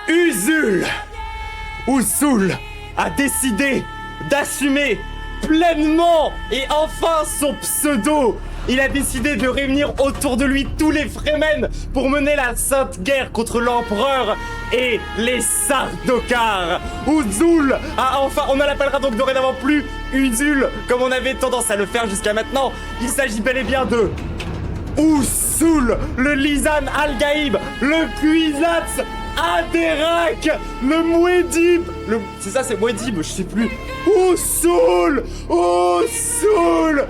Usul Usul a décidé d'assumer pleinement et enfin son pseudo. Il a décidé de réunir autour de lui tous les Fremen pour mener la sainte guerre contre l'empereur et les Sardaukar. Usul a enfin, on ne l'appellera donc dorénavant plus Usul comme on avait tendance à le faire jusqu'à maintenant. Il s'agit bel et bien de Usul, le Lisan Al-Gaïb, le Kwisatz Haderach, le Muad'Dib, c'est ça, c'est Muad'Dib, je sais plus. Usul, Usul,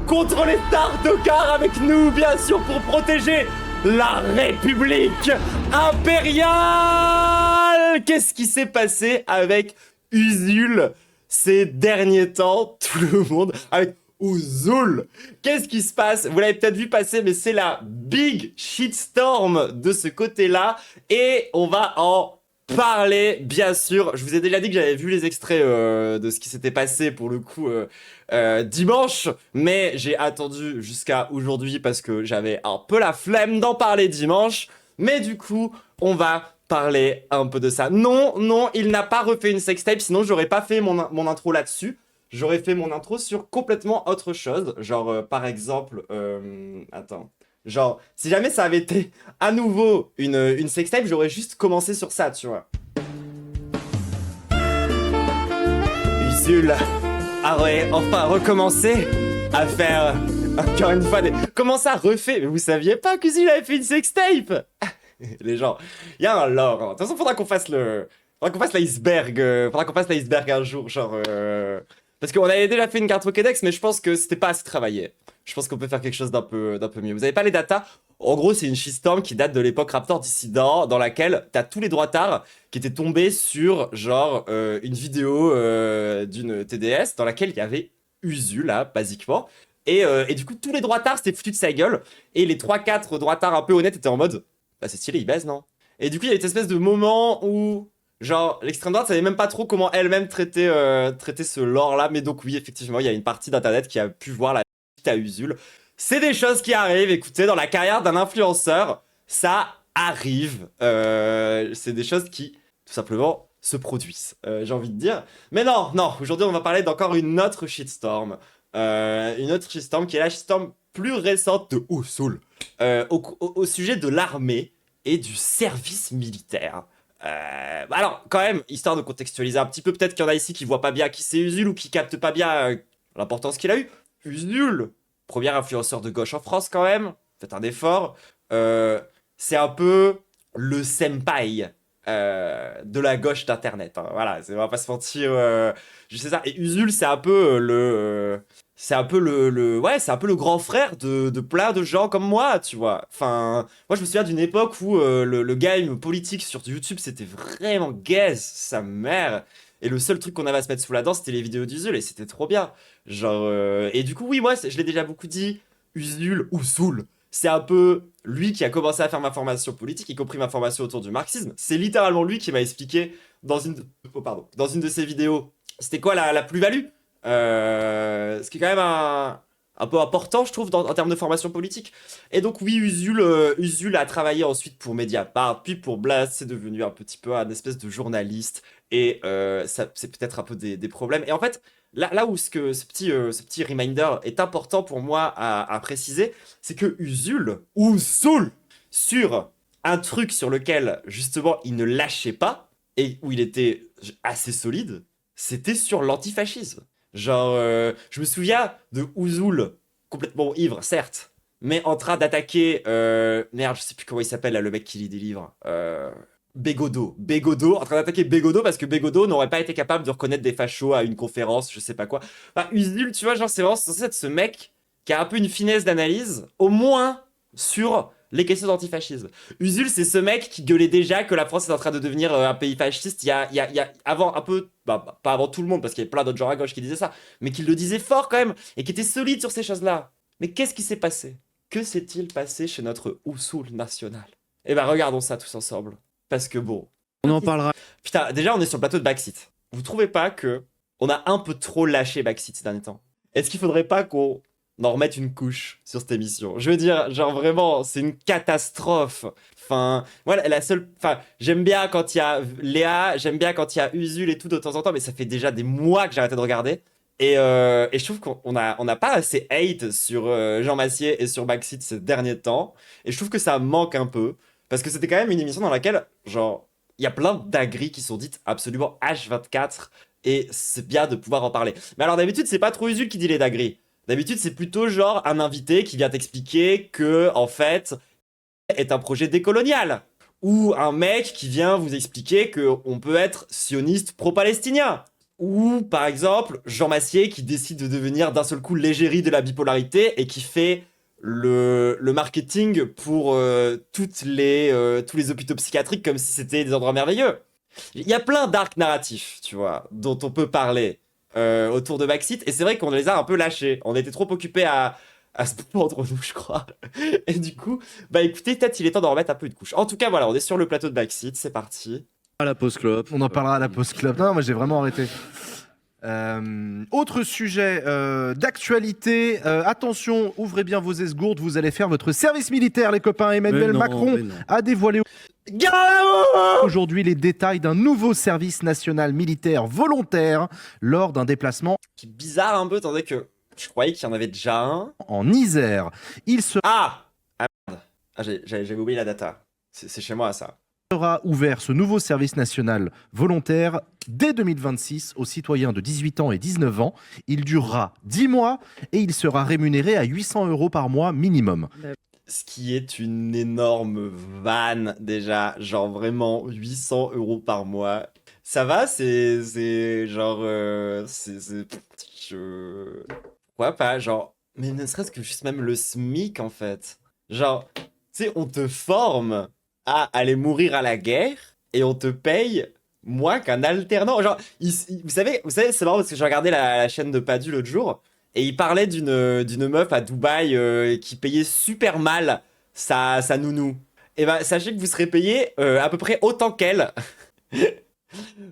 contre les Sardaukar avec nous, bien sûr, pour protéger la République impériale. Qu'est-ce qui s'est passé avec Usul ces derniers temps, tout le monde, avec Usul? Qu'est-ce qui se passe? Vous l'avez peut-être vu passer, mais c'est la big shitstorm de ce côté-là. Et on va en parler, bien sûr. Je vous ai déjà dit que j'avais vu les extraits de ce qui s'était passé, pour le coup, dimanche. Mais j'ai attendu jusqu'à aujourd'hui parce que j'avais un peu la flemme d'en parler dimanche. Mais du coup, on va parler un peu de ça. Non, il n'a pas refait une sextape, sinon j'aurais pas fait mon intro là-dessus. J'aurais fait mon intro sur complètement autre chose. Genre, par exemple... attends. Genre, si jamais ça avait été à nouveau une sextape, j'aurais juste commencé sur ça, tu vois. Usul aurait enfin recommencé à faire... Encore une fois, comment ça refait? Mais vous saviez pas qu'Usul avait fait une sextape? Les gens, il y a un lore. Hein. De toute façon, faudra qu'on fasse l'iceberg. Faudra qu'on fasse l'iceberg un jour, genre... Parce qu'on avait déjà fait une carte Pokédex, mais je pense que c'était pas assez travaillé. Je pense qu'on peut faire quelque chose d'un peu mieux. Vous avez pas les datas? En gros, c'est une shitstorm qui date de l'époque Raptor Dissident, dans laquelle t'as tous les droitards qui étaient tombés sur, genre, une vidéo d'une TDS dans laquelle il y avait Usul, là, basiquement. Et du coup, tous les droitards s'étaient foutus de sa gueule. Et les 3-4 droitards un peu honnêtes étaient en mode... Bah, c'est stylé, il baise, non? Et du coup, il y a cette espèce de moment où... Genre, l'extrême droite savait même pas trop comment elle-même traiter ce lore-là, mais donc oui, effectivement, il y a une partie d'internet qui a pu voir la petite à Usul. C'est des choses qui arrivent, écoutez, dans la carrière d'un influenceur, ça arrive. C'est des choses qui, tout simplement, se produisent, j'ai envie de dire. Mais non, aujourd'hui, on va parler d'encore une autre shitstorm. Une autre shitstorm qui est la shitstorm plus récente de Usul, au sujet de l'armée et du service militaire. Alors, quand même, histoire de contextualiser un petit peu, peut-être qu'il y en a ici qui voient pas bien qui c'est Usul ou qui captent pas bien l'importance qu'il a eu. Usul, premier influenceur de gauche en France quand même, faites un effort. C'est un peu le senpai de la gauche d'internet. Hein. Voilà, on va pas se mentir. Je sais ça. Et Usul, c'est un peu c'est un peu ouais, c'est un peu le grand frère de plein de gens comme moi, tu vois. Enfin, moi je me souviens d'une époque où le game politique sur YouTube c'était vraiment gaze, sa mère. Et le seul truc qu'on avait à se mettre sous la dent c'était les vidéos d'Usul et c'était trop bien. Genre, et du coup, oui, moi je l'ai déjà beaucoup dit, Usul ou Soul, c'est un peu lui qui a commencé à faire ma formation politique, y compris ma formation autour du marxisme. C'est littéralement lui qui m'a expliqué dans dans une de ses vidéos, c'était quoi la plus-value. Ce qui est quand même un peu important, je trouve, en termes de formation politique. Et donc, oui, Usul a travaillé ensuite pour Mediapart, puis pour Blast, c'est devenu un petit peu un espèce de journaliste. Et ça, c'est peut-être un peu des problèmes. Et en fait, là où ce petit reminder est important pour moi à préciser, c'est que Usul, sur un truc sur lequel, justement, il ne lâchait pas, et où il était assez solide, c'était sur l'antifascisme. Genre, je me souviens de Usul, complètement ivre, certes, mais en train d'attaquer... merde, je sais plus comment il s'appelle, là, le mec qui lit des livres. Bégodeau, en train d'attaquer Bégodeau parce que Bégodeau n'aurait pas été capable de reconnaître des fachos à une conférence, je sais pas quoi. Enfin, Usul, tu vois, genre, c'est vraiment censé être ce mec qui a un peu une finesse d'analyse, au moins sur les questions d'antifascisme. Usul, c'est ce mec qui gueulait déjà que la France est en train de devenir un pays fasciste il y a avant un peu, bah, pas avant tout le monde, parce qu'il y avait plein d'autres gens à gauche qui disaient ça, mais qui le disaient fort quand même, et qui étaient solides sur ces choses-là. Mais qu'est-ce qui s'est passé? Que s'est-il passé chez notre Usul national? Eh ben, regardons ça tous ensemble. Parce que bon... On en parlera. Putain, déjà, on est sur le plateau de Backseat. Vous trouvez pas que on a un peu trop lâché Backseat ces derniers temps? Est-ce qu'il faudrait pas qu'on d'en remettre une couche sur cette émission. Je veux dire, genre vraiment, c'est une catastrophe. Enfin, voilà, la seule. Enfin, j'aime bien quand il y a Léa, j'aime bien quand il y a Usul et tout de temps en temps, mais ça fait déjà des mois que j'ai arrêté de regarder. Et je trouve qu'on a pas assez hate sur Jean Massier et sur Backseat ces derniers temps. Et je trouve que ça manque un peu. Parce que c'était quand même une émission dans laquelle, genre, il y a plein d'agris qui sont dites absolument H24. Et c'est bien de pouvoir en parler. Mais alors d'habitude, c'est pas trop Usul qui dit les dingueries. D'habitude, c'est plutôt genre un invité qui vient t'expliquer que, en fait, est un projet décolonial. Ou un mec qui vient vous expliquer qu'on peut être sioniste pro-palestinien. Ou, par exemple, Jean Massier qui décide de devenir d'un seul coup l'égérie de la bipolarité et qui fait le marketing pour tous les hôpitaux psychiatriques comme si c'était des endroits merveilleux. Il y a plein d'arcs narratifs, tu vois, dont on peut parler autour de Backseat. Et c'est vrai qu'on les a un peu lâchés. On était trop occupés à se pendre nous, je crois. Et du coup, bah écoutez, peut-être il est temps d'en remettre un peu de couche. En tout cas, voilà, on est sur le plateau de Backseat, c'est parti. À la pause club. On en parlera à la pause club. Non, moi j'ai vraiment arrêté. Autre sujet d'actualité. Attention, ouvrez bien vos esgourdes. Vous allez faire votre service militaire, les copains. Emmanuel Macron a dévoilé aujourd'hui les détails d'un nouveau service national militaire volontaire lors d'un déplacement. C'est bizarre un peu, tandis que je croyais qu'il y en avait déjà un. En Isère. Il sera Merde. J'avais oublié la data. C'est chez moi, ça. Ouvert ce nouveau service national volontaire dès 2026 aux citoyens de 18 ans et 19 ans. Il durera 10 mois et il sera rémunéré à 800 € par mois minimum. Ce qui est une énorme vanne déjà, genre vraiment 800 € par mois. Ça va, c'est genre, pourquoi pas, genre, mais ne serait-ce que juste même le SMIC en fait. Genre, tu sais, on te forme à aller mourir à la guerre et on te paye moins qu'un alternant. Genre, vous savez, c'est marrant parce que j'ai regardé la chaîne de Padu l'autre jour. Et il parlait d'une meuf à Dubaï qui payait super mal sa nounou. Et bah, sachez que vous serez payé à peu près autant qu'elle.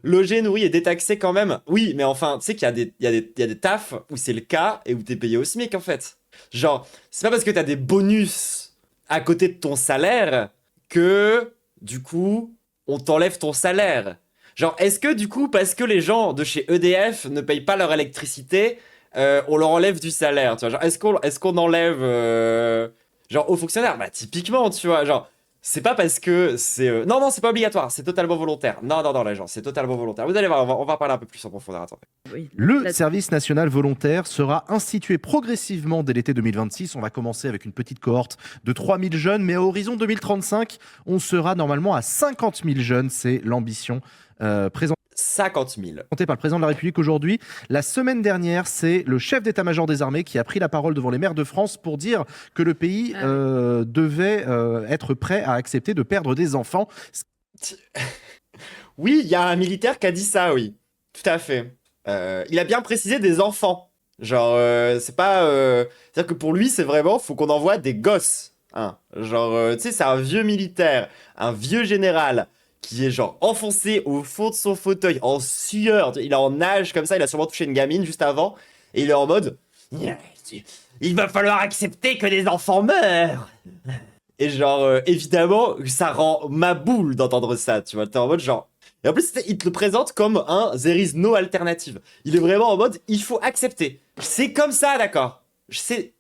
Logé, nourri et détaxé quand même. Oui, mais enfin, tu sais qu'il y a des tafs où c'est le cas et où t'es payé au SMIC en fait. Genre, c'est pas parce que t'as des bonus à côté de ton salaire que, du coup, on t'enlève ton salaire. Genre, est-ce que, du coup, parce que les gens de chez EDF ne payent pas leur électricité, on leur enlève du salaire, tu vois. Genre, est-ce qu'on enlève genre aux fonctionnaires? Bah typiquement, tu vois, genre c'est pas parce que c'est non, c'est pas obligatoire, c'est totalement volontaire. Non, les gens, c'est totalement volontaire. Vous allez voir, on va parler un peu plus en profondeur. Attendez. Oui. Le service national volontaire sera institué progressivement dès l'été 2026. On va commencer avec une petite cohorte de 3000 jeunes, mais à horizon 2035, on sera normalement à 50 000 jeunes. C'est l'ambition présentée 50 000. par le président de la République aujourd'hui. La semaine dernière, c'est le chef d'état-major des armées qui a pris la parole devant les maires de France pour dire que le pays devait être prêt à accepter de perdre des enfants. Oui, il y a un militaire qui a dit ça, oui. Tout à fait. Il a bien précisé des enfants. Genre, c'est pas... C'est-à-dire que pour lui, c'est vraiment, faut qu'on envoie des gosses. Hein. Genre, tu sais, c'est un vieux militaire, un vieux général qui est genre enfoncé au fond de son fauteuil, en sueur. Il est en nage comme ça, il a sûrement touché une gamine juste avant. Et il est en mode... Il va falloir accepter que des enfants meurent. Et genre, évidemment, ça rend ma boule d'entendre ça, tu vois. T'es en mode genre... Et en plus, il te le présente comme un there is no alternative. Il est vraiment en mode, il faut accepter. C'est comme ça, d'accord. C'est...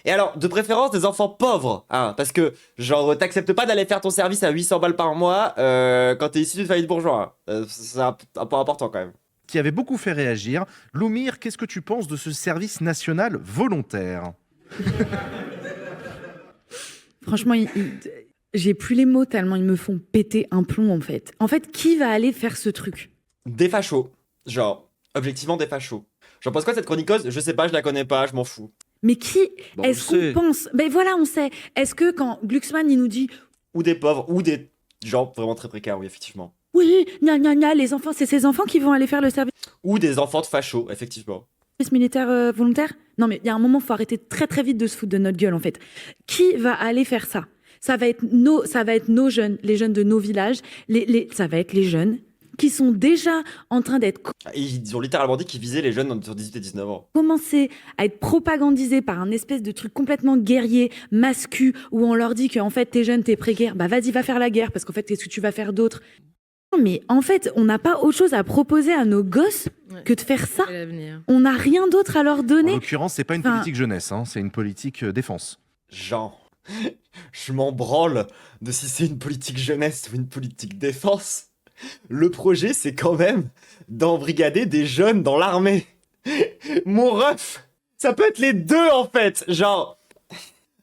Et alors, de préférence, des enfants pauvres, hein, parce que, genre, t'acceptes pas d'aller faire ton service à 800 balles par mois quand t'es issu d'une famille de bourgeois. Hein. C'est un point important quand même. Qui avait beaucoup fait réagir. Loumir, qu'est-ce que tu penses de ce service national volontaire? Franchement, j'ai plus les mots tellement ils me font péter un plomb en fait. En fait, qui va aller faire ce truc? Des fachos. Genre, objectivement des fachos. J'en pense quoi cette chroniqueuse? Je sais pas, je la connais pas, je m'en fous. Mais qui Bon, est-ce on sait. qu'on pense? Ben voilà, on sait. Est-ce que quand Glucksmann il nous dit Ou des pauvres, ou des gens vraiment très précaires, oui, effectivement. oui, les enfants, c'est ces enfants qui vont aller faire le service Ou des enfants de fachos, effectivement. militaire volontaire? Non mais il y a un moment, faut arrêter très très vite de se foutre de notre gueule en fait. Qui va aller faire ça? Ça va être nos jeunes, les jeunes de nos villages, ça va être les jeunes qui sont déjà en train d'être Ils ont littéralement dit qu'ils visaient les jeunes entre 18 et 19 ans. commencés à être propagandisés par un espèce de truc complètement guerrier, mascu, où on leur dit qu'en fait t'es jeune, t'es pré-guerre, bah vas-y va faire la guerre, parce qu'en fait qu'est-ce que tu vas faire d'autre? Mais en fait, on n'a pas autre chose à proposer à nos gosses que de faire ça. On n'a rien d'autre à leur En donner. l'occurrence, c'est pas une politique jeunesse, hein, c'est une politique défense. Jean, je m'en branle de si c'est une politique jeunesse ou une politique défense. Le projet, c'est quand même d'embrigader des jeunes dans l'armée. Mon ref, ça peut être les deux en fait. Genre,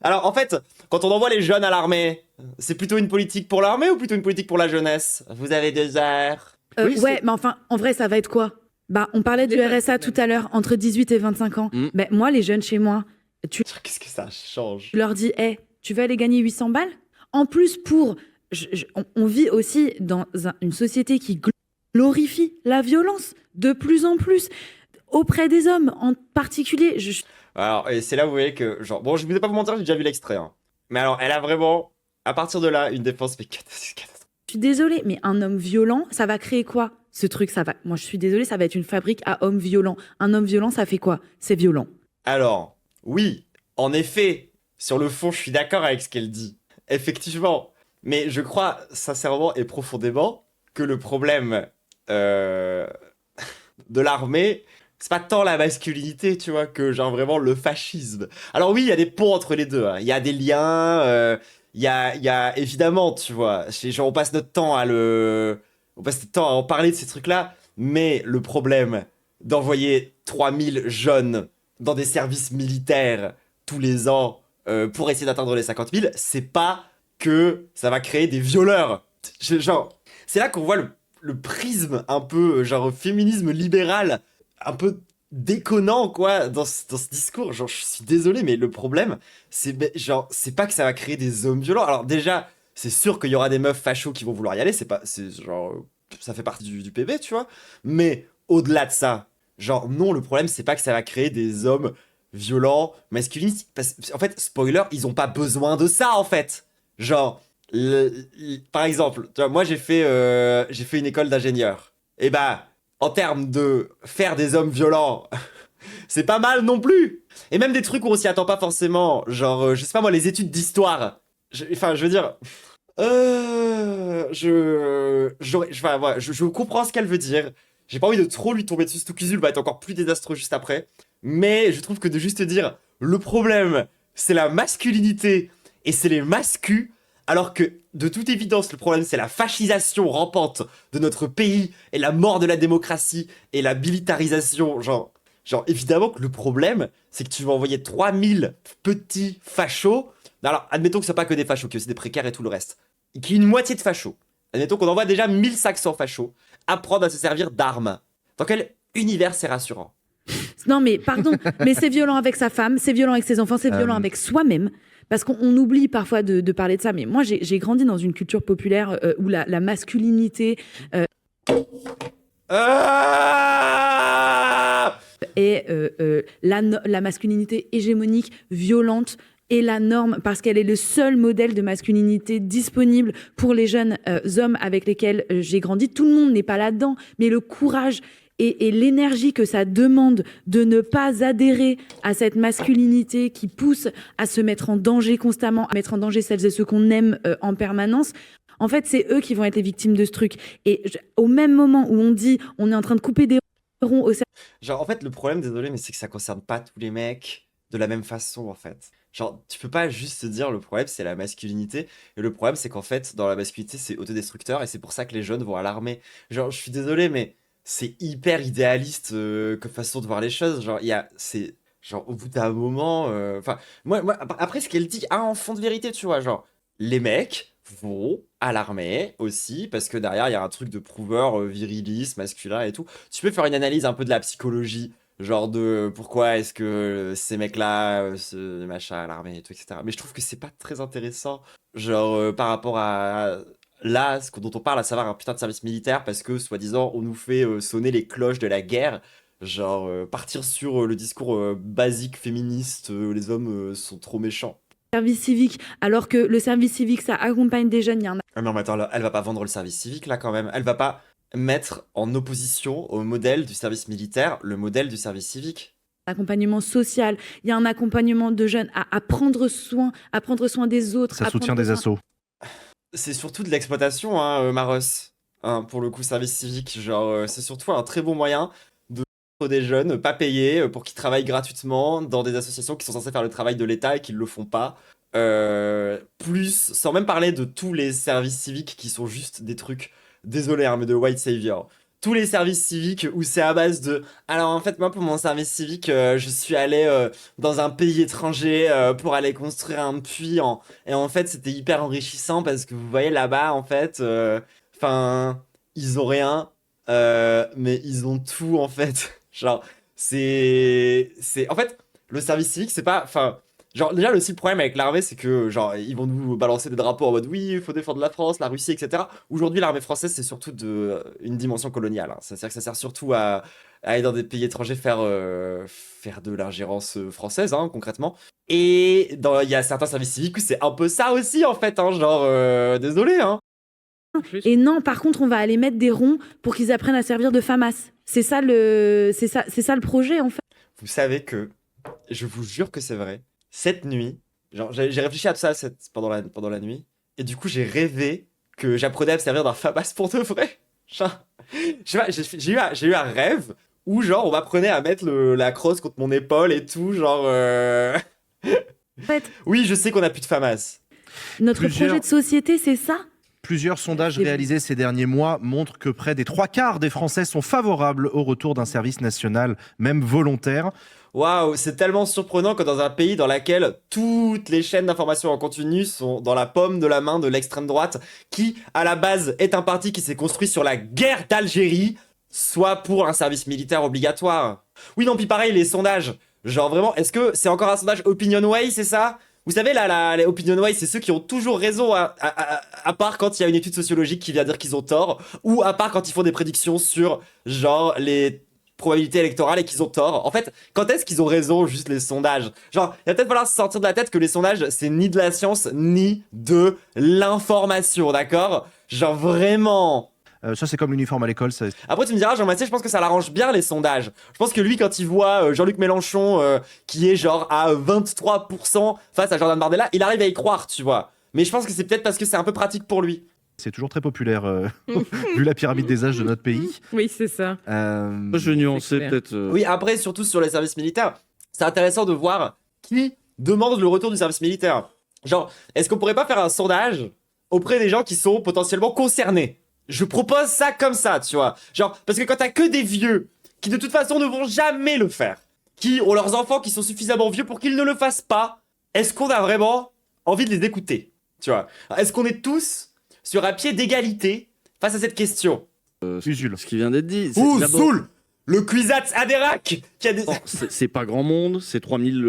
alors en fait, quand on envoie les jeunes à l'armée, c'est plutôt une politique pour l'armée ou plutôt une politique pour la jeunesse? Vous avez 2 heures. Oui, Ouais, mais enfin, en vrai, ça va être quoi? Bah, on parlait du RSA tout à l'heure, entre 18 et 25 ans. Ben, moi, les jeunes chez moi, Qu'est-ce que ça change? je leur dis, hey, tu veux aller gagner 800 balles? En plus, on vit aussi dans une société qui glorifie la violence de plus en plus auprès des hommes en particulier. Alors, et c'est là où vous voyez que, genre, bon, je ne vais pas vous mentir, j'ai déjà vu l'extrait. Hein. Mais alors, elle a vraiment, à partir de là, une défense mais catastrophique. Je suis désolée, mais un homme violent, ça va créer quoi? Ce truc, ça va. Moi, je suis désolée, ça va être une fabrique à hommes violents. Un homme violent, ça fait quoi? C'est violent. Alors, oui, en effet, sur le fond, je suis d'accord avec ce qu'elle dit. Effectivement. Mais je crois sincèrement et profondément que le problème de l'armée, c'est pas tant la masculinité, tu vois, que genre vraiment le fascisme. Alors oui, il y a des ponts entre les deux. Hein. Il y a des liens. Il y a évidemment, tu vois, genre on passe notre temps on passe notre temps à en parler de ces trucs-là. Mais le problème d'envoyer 3000 jeunes dans des services militaires tous les ans pour essayer d'atteindre les 50 000, c'est pas que ça va créer des violeurs. Genre, c'est là qu'on voit le prisme un peu, genre, féminisme libéral, un peu déconnant, quoi, dans ce discours. Genre, je suis désolé, mais le problème, genre, c'est pas que ça va créer des hommes violents. Alors, déjà, c'est sûr qu'il y aura des meufs fachos qui vont vouloir y aller, c'est genre, ça fait partie du PV, tu vois. Mais, au-delà de ça, genre, non, le problème, c'est pas que ça va créer des hommes violents, masculinistes. En fait, spoiler, ils ont pas besoin de ça, en fait. Genre, par exemple, tu vois, moi j'ai fait une école d'ingénieur. Et bah, en termes de faire des hommes violents, c'est pas mal non plus. Et même des trucs où on s'y attend pas forcément, genre, je sais pas moi, les études d'histoire. Enfin, je veux dire, je comprends ce qu'elle veut dire. J'ai pas envie de trop lui tomber dessus, surtout qu'Usul va être encore plus désastreux juste après. Mais je trouve que de juste dire, le problème, c'est la masculinité et c'est les mascus, alors que, de toute évidence, le problème, c'est la fascisation rampante de notre pays et la mort de la démocratie et la militarisation. Genre évidemment que le problème, c'est que tu vas envoyer 3000 petits fachos. Alors, admettons que ce soit pas que des fachos, que c'est des précaires et tout le reste. Qu'il y ait une moitié de fachos. Admettons qu'on envoie déjà 1500 fachos apprendre à se servir d'armes. Dans quel univers c'est rassurant? Non, mais pardon, mais c'est violent avec sa femme, c'est violent avec ses enfants, c'est violent avec soi-même. Parce qu'on oublie parfois de parler de ça. Mais moi, j'ai grandi dans une culture populaire où la masculinité est la masculinité hégémonique, violente, est la norme parce qu'elle est le seul modèle de masculinité disponible pour les jeunes hommes avec lesquels j'ai grandi. Tout le monde n'est pas là-dedans, mais le courage et l'énergie que ça demande de ne pas adhérer à cette masculinité qui pousse à se mettre en danger constamment, à mettre en danger celles et ceux qu'on aime en permanence. En fait, c'est eux qui vont être les victimes de ce truc. Et au même moment où on dit on est en train de couper des ronds au cerveau. Genre, en fait, le problème, désolé, mais c'est que ça concerne pas tous les mecs de la même façon, en fait. Genre, tu peux pas juste te dire le problème, c'est la masculinité. Et le problème, c'est qu'en fait, dans la masculinité, c'est autodestructeur. Et c'est pour ça que les jeunes vont à l'armée. Genre, je suis désolé, mais c'est hyper idéaliste comme façon de voir les choses. Genre, c'est genre au bout d'un moment. Enfin, moi, après, ce qu'elle dit a un fond de vérité, tu vois. Genre, les mecs vont à l'armée aussi parce que derrière, il y a un truc de prouveur viriliste, masculin et tout. Tu peux faire une analyse un peu de la psychologie. Genre de pourquoi est-ce que ces mecs-là se machin à l'armée et tout, etc. Mais je trouve que c'est pas très intéressant. Genre par rapport à là, dont on parle, à savoir un putain de service militaire parce que, soi-disant, on nous fait sonner les cloches de la guerre. Genre, partir sur le discours basique féministe, les hommes sont trop méchants. Service civique, alors que le service civique, ça accompagne des jeunes. Il y en a Ah non, mais attends, là, elle va pas vendre le service civique, là, quand même. Elle va pas mettre en opposition au modèle du service militaire le modèle du service civique. Accompagnement social, il y a un accompagnement de jeunes à prendre soin des autres. Ça soutient des assos. C'est surtout de l'exploitation, hein, Maros. Hein, pour le coup, service civique, genre, c'est surtout un très bon moyen de des jeunes pas payés pour qu'ils travaillent gratuitement dans des associations qui sont censées faire le travail de l'État et qui ne le font pas. Plus, sans même parler de tous les services civiques qui sont juste des trucs, désolé, hein, mais de white savior. Tous les services civiques où c'est à base de... Alors en fait, moi pour mon service civique, je suis allé dans un pays étranger pour aller construire un puits. Et en fait, c'était hyper enrichissant parce que vous voyez là-bas, en fait, enfin, ils ont rien, mais ils ont tout en fait. Genre, En fait, le service civique, c'est pas... Enfin, genre, déjà, le seul problème avec l'armée, c'est que, genre, ils vont nous balancer des drapeaux en mode oui, il faut défendre la France, la Russie, etc. Aujourd'hui, l'armée française, c'est surtout une dimension coloniale. Hein. C'est-à-dire que ça sert surtout à aller dans des pays étrangers faire de l'ingérence française, hein, concrètement. Et il y a certains services civiques où c'est un peu ça aussi, en fait. Hein, genre, désolé, hein. Et non, par contre, on va aller mettre des ronds pour qu'ils apprennent à servir de FAMAS. C'est ça le projet, en fait. Vous savez que, je vous jure que c'est vrai, cette nuit, genre, j'ai réfléchi à tout ça pendant la nuit, et du coup, j'ai rêvé que j'apprenais à me servir d'un FAMAS pour de vrai. Genre, je sais pas, j'ai eu un rêve où, genre, on m'apprenait à mettre la crosse contre mon épaule et tout, genre... En fait, Oui, je sais qu'on a plus de FAMAS. notre projet de société, c'est ça. Plusieurs sondages réalisés ces derniers mois montrent que près des 3/4 des Français sont favorables au retour d'un service national, même volontaire. Waouh, c'est tellement surprenant que dans un pays dans lequel toutes les chaînes d'information en continu sont dans la paume de la main de l'extrême droite, qui à la base est un parti qui s'est construit sur la guerre d'Algérie, soit pour un service militaire obligatoire. Oui, non, puis pareil, les sondages. Genre vraiment, est-ce que c'est encore un sondage Opinionway, c'est ça? Vous savez, là, les Opinionway, c'est ceux qui ont toujours raison, à part quand il y a une étude sociologique qui vient dire qu'ils ont tort, ou à part quand ils font des prédictions sur, genre, les probabilités électorales et qu'ils ont tort. En fait, quand est-ce qu'ils ont raison, juste les sondages? Genre, il va peut-être falloir se sortir de la tête que les sondages, c'est ni de la science, ni de l'information, d'accord? Genre, vraiment... Ça, c'est comme l'uniforme à l'école. Ça... Après, tu me diras, Jean-Mathieu, je pense que ça l'arrange bien, les sondages. Je pense que lui, quand il voit Jean-Luc Mélenchon, qui est genre à 23% face à Jordan Bardella, il arrive à y croire, tu vois. Mais je pense que c'est peut-être parce que c'est un peu pratique pour lui. C'est toujours très populaire, vu la pyramide des âges de notre pays. Oui, c'est ça. Moi, je vais nuancer peut-être. Oui, après, surtout sur les services militaires, c'est intéressant de voir qui demande le retour du service militaire. Genre, est-ce qu'on pourrait pas faire un sondage auprès des gens qui sont potentiellement concernés? Je propose ça comme ça, tu vois. Genre, parce que quand t'as que des vieux qui de toute façon ne vont jamais le faire, qui ont leurs enfants qui sont suffisamment vieux pour qu'ils ne le fassent pas, est-ce qu'on a vraiment envie de les écouter? Tu vois. Est-ce qu'on est tous sur un pied d'égalité face à cette question? Usul. Ce qui vient d'être dit. Ouh, Soul! Le Kwisatz Haderach qui a des... Oh, c'est pas grand monde, c'est 3000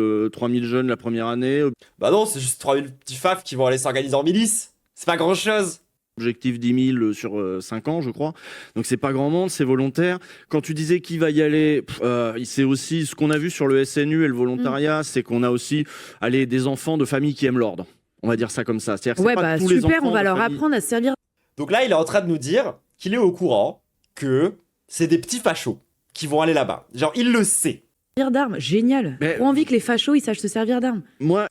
jeunes la première année. Bah non, c'est juste 3000 petits faf qui vont aller s'organiser en milice. C'est pas grand-chose. Objectif 10 000 sur 5 ans, je crois. Donc c'est pas grand monde, c'est volontaire. Quand tu disais qui va y aller, c'est aussi ce qu'on a vu sur le SNU et le volontariat, c'est qu'on a aussi des enfants de familles qui aiment l'ordre. On va dire ça comme ça. C'est-à-dire que Ouais, c'est pas bah tous les super, enfants on va de leur famille. apprendre à se servir. Donc là, il est en train de nous dire qu'il est au courant que c'est des petits fachos qui vont aller là-bas. Genre, il le sait. D'armes, génial. Mais- Trop envie que les fachos ils sachent se servir d'armes. Moi,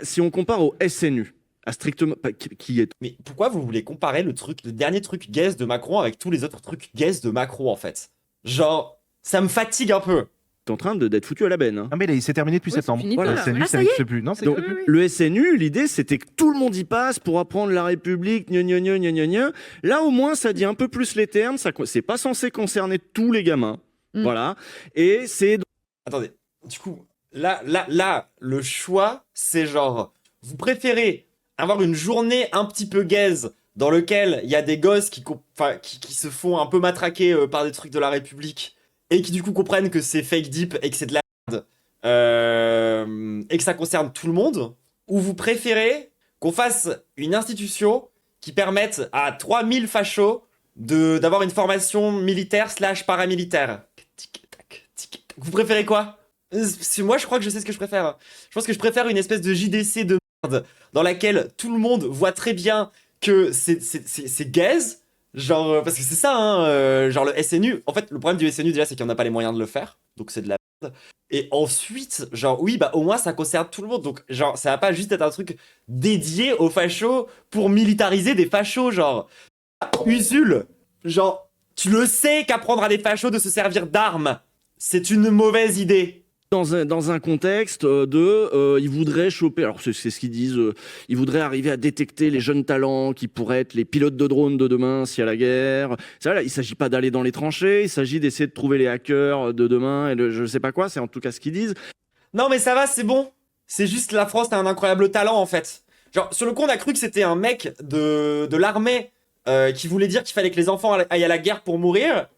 si on compare au SNU, à strictement qui est Mais pourquoi vous voulez comparer le dernier truc gaze de Macron avec tous les autres trucs gaze de Macron, en fait? Genre, ça me fatigue un peu. en train d'être foutu à la benne. Hein. Ah, mais il s'est terminé depuis Ouais, septembre. c'est fini, Voilà, là. c'est nul, Ah, ça ça y n'existe plus. Non, c'est Donc, oui, oui. le SNU, l'idée, c'était que tout le monde y passe pour apprendre la République, gna gna gna gna gna gna. Là, au moins, ça dit un peu plus les termes. C'est pas censé concerner tous les gamins. Voilà. Et c'est... Attendez, du coup, là, le choix, c'est genre, vous préférez avoir une journée un petit peu gaze dans lequel il y a des gosses qui se font un peu matraquer par des trucs de la République et qui du coup comprennent que c'est fake deep et que c'est de la merde et que ça concerne tout le monde, ou vous préférez qu'on fasse une institution qui permette à 3000 fachos d'avoir une formation militaire / paramilitaire. Tic-tac, tic-tac. Vous préférez quoi? Moi, je crois que je sais ce que je préfère. Je pense que je préfère une espèce de JDC de merde dans laquelle tout le monde voit très bien que c'est gaze, Genre, parce que c'est ça, hein, genre le SNU. En fait, le problème du SNU déjà, c'est qu'on n'a pas les moyens de le faire. Donc c'est de la merde. Et ensuite, genre, oui, bah au moins ça concerne tout le monde. Donc, genre, ça va pas juste être un truc dédié aux fachos pour militariser des fachos, genre. Usul, genre, tu le sais qu'apprendre à des fachos de se servir d'armes, c'est une mauvaise idée. Dans un contexte ils voudraient choper, alors c'est ce qu'ils disent, ils voudraient arriver à détecter les jeunes talents qui pourraient être les pilotes de drones de demain s'il y a la guerre. Ça, là, il s'agit pas d'aller dans les tranchées, il s'agit d'essayer de trouver les hackers de demain et je sais pas quoi, c'est en tout cas ce qu'ils disent. Non mais ça va, c'est bon. C'est juste la France a un incroyable talent en fait. Genre, sur le coup, on a cru que c'était un mec de l'armée qui voulait dire qu'il fallait que les enfants aillent à la guerre pour mourir.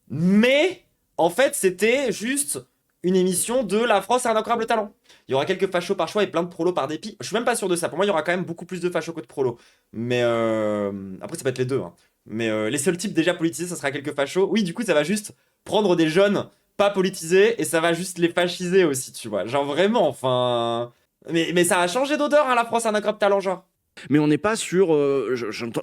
Mais, en fait, c'était juste une émission de la France a un incroyable talent. Il y aura quelques fachos par choix et plein de prolos par dépit. Je suis même pas sûr de ça. Pour moi, il y aura quand même beaucoup plus de fachos que de prolos. Mais après, ça peut être les deux. Hein. Mais les seuls types déjà politisés, ça sera quelques fachos. Oui, du coup, ça va juste prendre des jeunes pas politisés et ça va juste les fasciser aussi, tu vois. Genre vraiment, enfin... Mais ça a changé d'odeur, hein, la France a un incroyable talent, genre. Mais on n'est pas sur,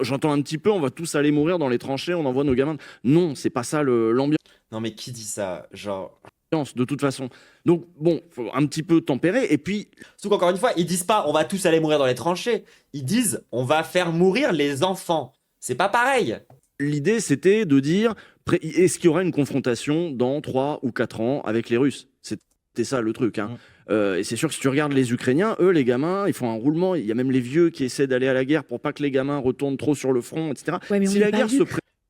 j'entends un petit peu, on va tous aller mourir dans les tranchées, on envoie nos gamins. Non, c'est pas ça l'ambiance. Non mais qui dit ça? Genre... De toute façon. Donc bon, faut un petit peu tempérer et puis... Surtout qu'encore une fois, ils disent pas on va tous aller mourir dans les tranchées. Ils disent on va faire mourir les enfants. C'est pas pareil. L'idée c'était de dire, est-ce qu'il y aura une confrontation dans 3 ou 4 ans avec les Russes? C'était ça le truc. Hein. Et c'est sûr que si tu regardes les Ukrainiens, eux les gamins, ils font un roulement. Il y a même les vieux qui essaient d'aller à la guerre pour pas que les gamins retournent trop sur le front, etc. Ouais, mais si la guerre se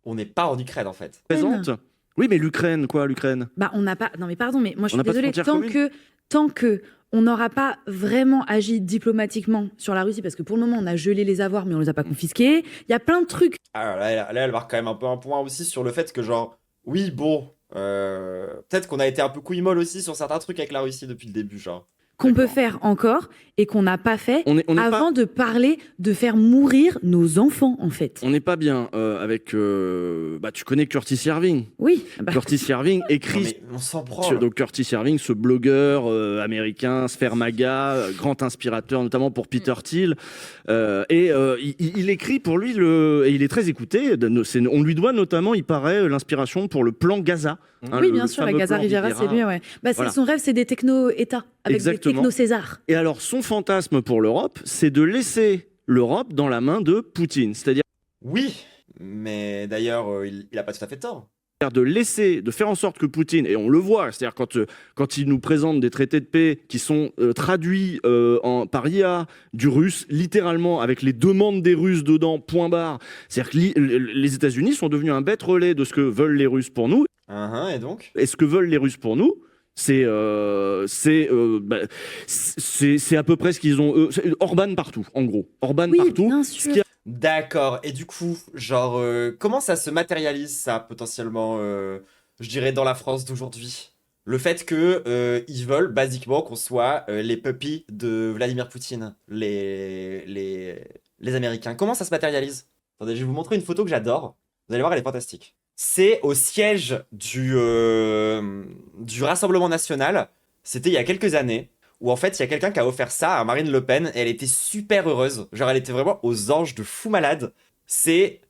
On n'est pas en Ukraine en fait. présente... Oui, mais l'Ukraine, quoi, l'Ukraine? Bah, on n'a pas. Non, mais pardon, mais moi je suis On n'a pas de désolée. frontière Tant que on n'aura pas vraiment agi diplomatiquement sur la Russie, parce que pour le moment on a gelé les avoirs, mais on les a pas confisqués. Il y a plein de trucs. Alors là, elle marque quand même un peu un point aussi sur le fait que genre oui bon, peut-être qu'on a été un peu couille molle aussi sur certains trucs avec la Russie depuis le début, genre. Qu'on peut faire encore et qu'on n'a pas fait On est avant de parler de faire mourir nos enfants, en fait. On n'est pas bien avec... bah, tu connais Curtis Yarving. Oui. Bah, Curtis Yarving Non, écrit... mais on s'en prend. Donc Curtis Yarving, ce blogueur américain, Sphère Maga, grand inspirateur notamment pour Peter Thiel, il écrit pour lui, et il est très écouté, on lui doit notamment, il paraît, l'inspiration pour le plan Gaza. Hein, oui, bien sûr, la Gaza Riviera, c'est lui, ouais. Bah, Voilà. Son rêve, c'est des techno-États, avec Exactement. des techno-Césars. Et alors, son fantasme pour l'Europe, c'est de laisser l'Europe dans la main de Poutine. C'est-à-dire Oui, mais d'ailleurs il a pas tout à fait tort. de faire en sorte que Poutine, et on le voit, c'est-à-dire quand il nous présente des traités de paix qui sont traduits par IA du russe, littéralement avec les demandes des Russes dedans, point barre, c'est-à-dire que les États-Unis sont devenus un bête relais de ce que veulent les Russes pour nous. Et donc Et ce que veulent les Russes pour nous, c'est à peu près ce qu'ils ont. Orban partout, en gros. Orban Oui, partout. bien Ce sûr. qui a- D'accord. Et du coup, genre, comment ça se matérialise, ça, potentiellement, je dirais, dans la France d'aujourd'hui? Le fait que ils veulent, basiquement, qu'on soit les puppies de Vladimir Poutine, les Américains. Comment ça se matérialise? Attendez, je vais vous montrer une photo que j'adore. Vous allez voir, elle est fantastique. C'est au siège du Rassemblement National. C'était il y a quelques années. Où en fait, il y a quelqu'un qui a offert ça à Marine Le Pen et elle était super heureuse. Genre, elle était vraiment aux anges de fou malade. C'est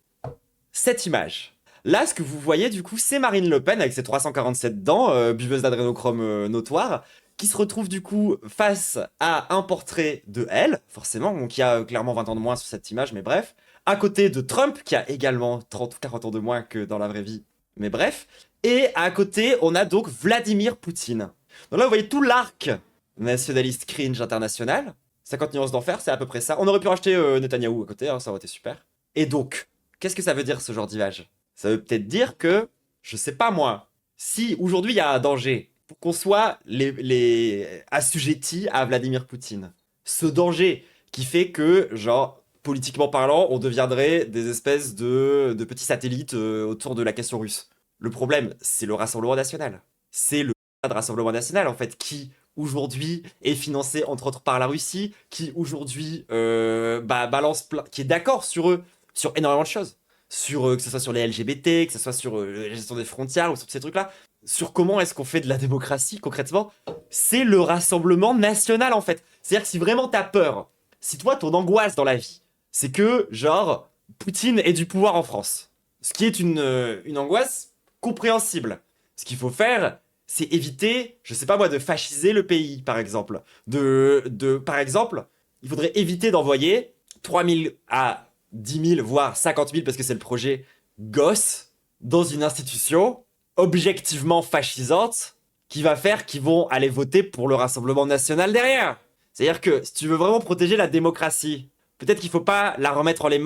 cette image. Là, ce que vous voyez, du coup, c'est Marine Le Pen avec ses 347 dents, buveuse d'adrénochrome notoire, qui se retrouve du coup face à un portrait de elle, forcément, donc qui a clairement 20 ans de moins sur cette image, mais bref. À côté de Trump, qui a également 30 ou 40 ans de moins que dans la vraie vie, mais bref. Et à côté, on a donc Vladimir Poutine. Donc là, vous voyez tout l'arc nationaliste cringe international. 50 nuances d'enfer, c'est à peu près ça. On aurait pu racheter Netanyahou à côté, hein, ça aurait été super. Et donc, qu'est-ce que ça veut dire ce genre d'image? Ça veut peut-être dire que, je sais pas moi, si aujourd'hui il y a un danger pour qu'on soit les assujettis à Vladimir Poutine, ce danger qui fait que, genre, politiquement parlant, on deviendrait des espèces de petits satellites autour de la question russe. Le problème, c'est le Rassemblement National. C'est le Rassemblement National, en fait, qui aujourd'hui est financé entre autres par la Russie, qui aujourd'hui balance qui est d'accord sur eux, sur énormément de choses, sur que ce soit sur les LGBT, que ce soit sur la gestion des frontières ou sur ces trucs-là, sur comment est-ce qu'on fait de la démocratie concrètement. C'est le Rassemblement National en fait. C'est-à-dire que si vraiment t'as peur, si toi ton angoisse dans la vie, c'est que genre Poutine ait du pouvoir en France, Ce qui est une angoisse compréhensible. Ce qu'il faut faire, c'est éviter, je sais pas moi, de fasciser le pays, par exemple. Par exemple, il faudrait éviter d'envoyer 3 000 à 10 000, voire 50 000, parce que c'est le projet, gosses dans une institution objectivement fascisante qui va faire qu'ils vont aller voter pour le Rassemblement national derrière. C'est-à-dire que si tu veux vraiment protéger la démocratie, peut-être qu'il faut pas la remettre dans les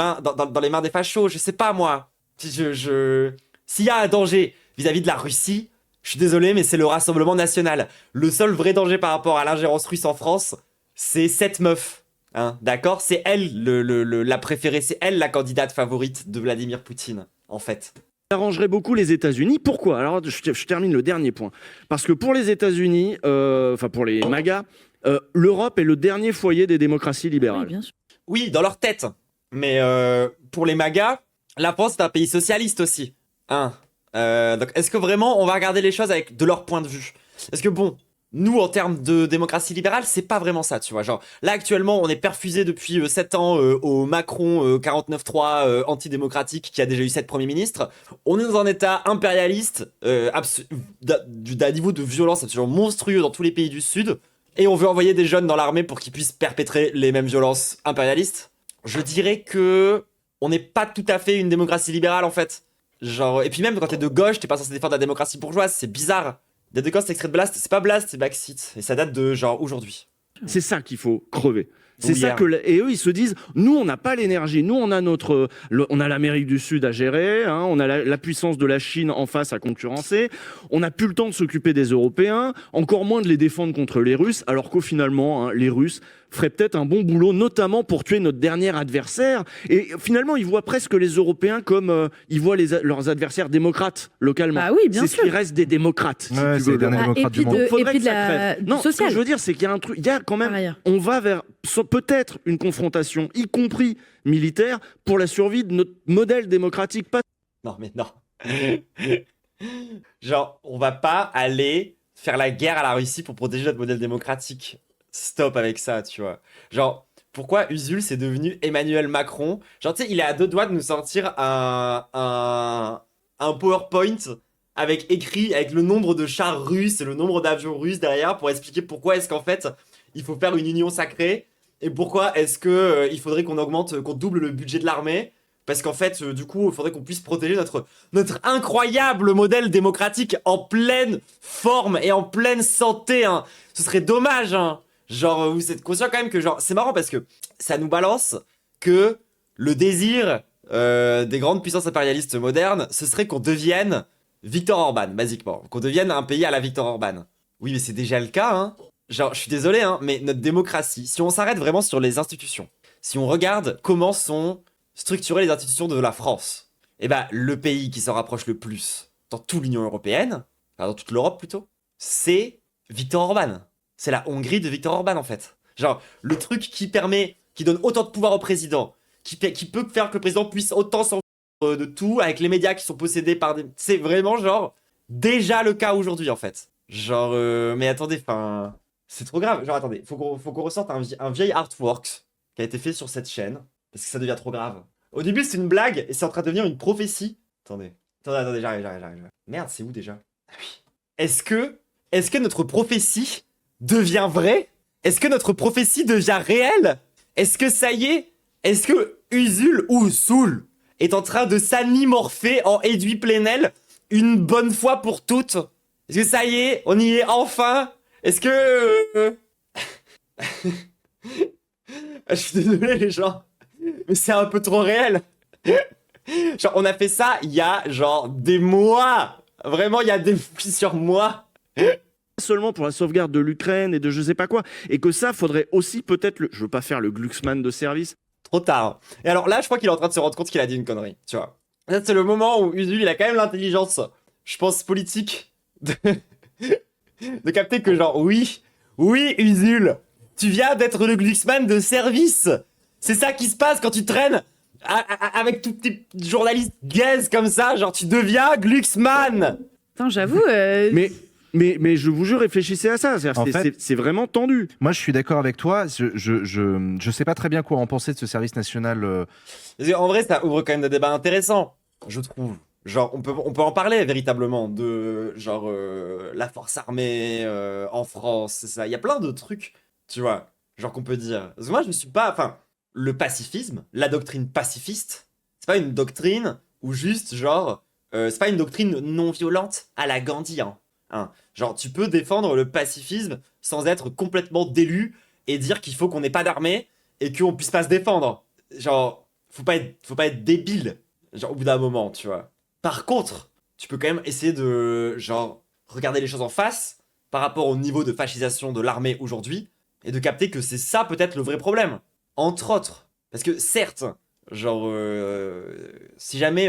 mains des fachos, je sais pas moi. S'il y a un danger vis-à-vis de la Russie, je suis désolé, mais c'est le Rassemblement national. Le seul vrai danger par rapport à l'ingérence russe en France, c'est cette meuf. Hein, d'accord? C'est elle la préférée, c'est elle la candidate favorite de Vladimir Poutine, en fait. Ça arrangerait beaucoup les États-Unis. Pourquoi? Alors, je termine le dernier point. Parce que pour les États-Unis, enfin pour les MAGA, l'Europe est le dernier foyer des démocraties libérales. Oui, bien sûr. Oui, dans leur tête. Mais pour les MAGA, la France, c'est un pays socialiste aussi. Hein. Donc, est-ce que vraiment on va regarder les choses avec de leur point de vue? Est-ce que bon, nous, en termes de démocratie libérale, c'est pas vraiment ça, tu vois. Genre, là, actuellement, on est perfusé depuis 7 ans au Macron 49.3 antidémocratique qui a déjà eu 7 premiers ministres. On est dans un état impérialiste d'un niveau de violence absolument monstrueux dans tous les pays du Sud. Et on veut envoyer des jeunes dans l'armée pour qu'ils puissent perpétrer les mêmes violences impérialistes. Je dirais que on n'est pas tout à fait une démocratie libérale, en fait. Genre, et puis même quand t'es de gauche, t'es pas censé défendre la démocratie bourgeoise, c'est bizarre. D'être de gauche, c'est extrait de Blast, c'est pas Blast, c'est Backseat. Et ça date de genre aujourd'hui. C'est ça qu'il faut crever. C'est ça hier. que et eux ils se disent nous on n'a pas l'énergie, nous on a on a l'Amérique du Sud à gérer, hein, on a la puissance de la Chine en face à concurrencer, on n'a plus le temps de s'occuper des Européens, encore moins de les défendre contre les Russes, alors qu'au finalement les Russes feraient peut-être un bon boulot, notamment pour tuer notre dernier adversaire. Et finalement ils voient presque les Européens comme ils voient leurs adversaires démocrates localement. Bah oui, bien c'est sûr. ce qui reste des démocrates. Si Ouais, tu c'est veux. les derniers démocrates du monde. Donc, faudrait et puis que ça crève. Non, ce que social. je veux dire, c'est qu'il y a un truc, il y a quand Par même, ailleurs. on va vers peut-être une confrontation, y compris militaire, pour la survie de notre modèle démocratique. Pas Non, mais non. Genre, on va pas aller faire la guerre à la Russie pour protéger notre modèle démocratique. Stop avec ça, tu vois. Genre, pourquoi Usul c'est devenu Emmanuel Macron? Genre, tu sais, il est à 2 doigts de nous sortir un PowerPoint avec écrit avec le nombre de chars russes et le nombre d'avions russes derrière pour expliquer pourquoi est-ce qu'en fait il faut faire une union sacrée et pourquoi est-ce que il faudrait qu'on double le budget de l'armée. Parce qu'en fait, du coup, il faudrait qu'on puisse protéger notre incroyable modèle démocratique en pleine forme et en pleine santé. Hein. Ce serait dommage. Hein. Genre, vous êtes conscient quand même que genre, c'est marrant parce que ça nous balance que le désir des grandes puissances impérialistes modernes, ce serait qu'on devienne Viktor Orban, basiquement. Qu'on devienne un pays à la Viktor Orban. Oui, mais c'est déjà le cas. Hein. Genre, je suis désolé, hein, mais notre démocratie, si on s'arrête vraiment sur les institutions, si on regarde comment sont structurer les institutions de la France. Et bah, le pays qui s'en rapproche le plus dans toute l'Union européenne, enfin dans toute l'Europe plutôt, c'est Viktor Orban. C'est la Hongrie de Viktor Orban en fait. Genre, le truc qui donne autant de pouvoir au président, qui peut faire que le président puisse autant s'en de tout, avec les médias qui sont possédés par des... C'est vraiment genre, déjà le cas aujourd'hui en fait. Genre, mais attendez, enfin... C'est trop grave. Genre, attendez, faut qu'on ressorte un vieil artwork qui a été fait sur cette chaîne. Parce que ça devient trop grave. Au début, c'est une blague et c'est en train de devenir une prophétie. Attendez, j'arrive. Merde, c'est où déjà? Ah oui. Est-ce que notre prophétie devient vraie? Est-ce que notre prophétie devient réelle? Est-ce que ça y est? Est-ce que Usul ou Soul est en train de s'animorpher en Edoui Plenel une bonne fois pour toutes? Est-ce que ça y est? On y est enfin? Est-ce que... Je suis désolé les gens. Mais c'est un peu trop réel. Genre, on a fait ça il y a genre des mois. Vraiment, il y a des plusieurs mois. seulement pour la sauvegarde de l'Ukraine et de je sais pas quoi. Et que ça, faudrait aussi peut-être... Je veux pas faire le Glucksmann de service. Trop tard. Et alors là, je crois qu'il est en train de se rendre compte qu'il a dit une connerie, tu vois. Là, c'est le moment où Usul, il a quand même l'intelligence, je pense, politique, de capter que genre, oui, Usul, tu viens d'être le Glucksmann de service. C'est ça qui se passe quand tu traînes avec tous tes journalistes gays comme ça, genre tu deviens Glucksmann. Attends, j'avoue... Mais je vous jure, réfléchissez à ça. C'est vraiment tendu. Moi, je suis d'accord avec toi. Je sais pas très bien quoi en penser de ce service national. Parce qu'en vrai, ça ouvre quand même des débats intéressants. je trouve. Genre, on peut en parler véritablement de genre la force armée en France, c'est ça. Il y a plein de trucs, tu vois, genre qu'on peut dire. Parce que moi, je me suis pas. Enfin, le pacifisme, la doctrine pacifiste, c'est pas une doctrine ou juste genre. C'est pas une doctrine non violente à la Gandhi, hein. Genre, tu peux défendre le pacifisme sans être complètement délu et dire qu'il faut qu'on n'ait pas d'armée et qu'on puisse pas se défendre. Genre, faut pas être débile, genre, au bout d'un moment, tu vois. Par contre, tu peux quand même essayer de, genre, regarder les choses en face par rapport au niveau de fascisation de l'armée aujourd'hui et de capter que c'est ça peut-être le vrai problème. Entre autres. Parce que certes, genre, si jamais,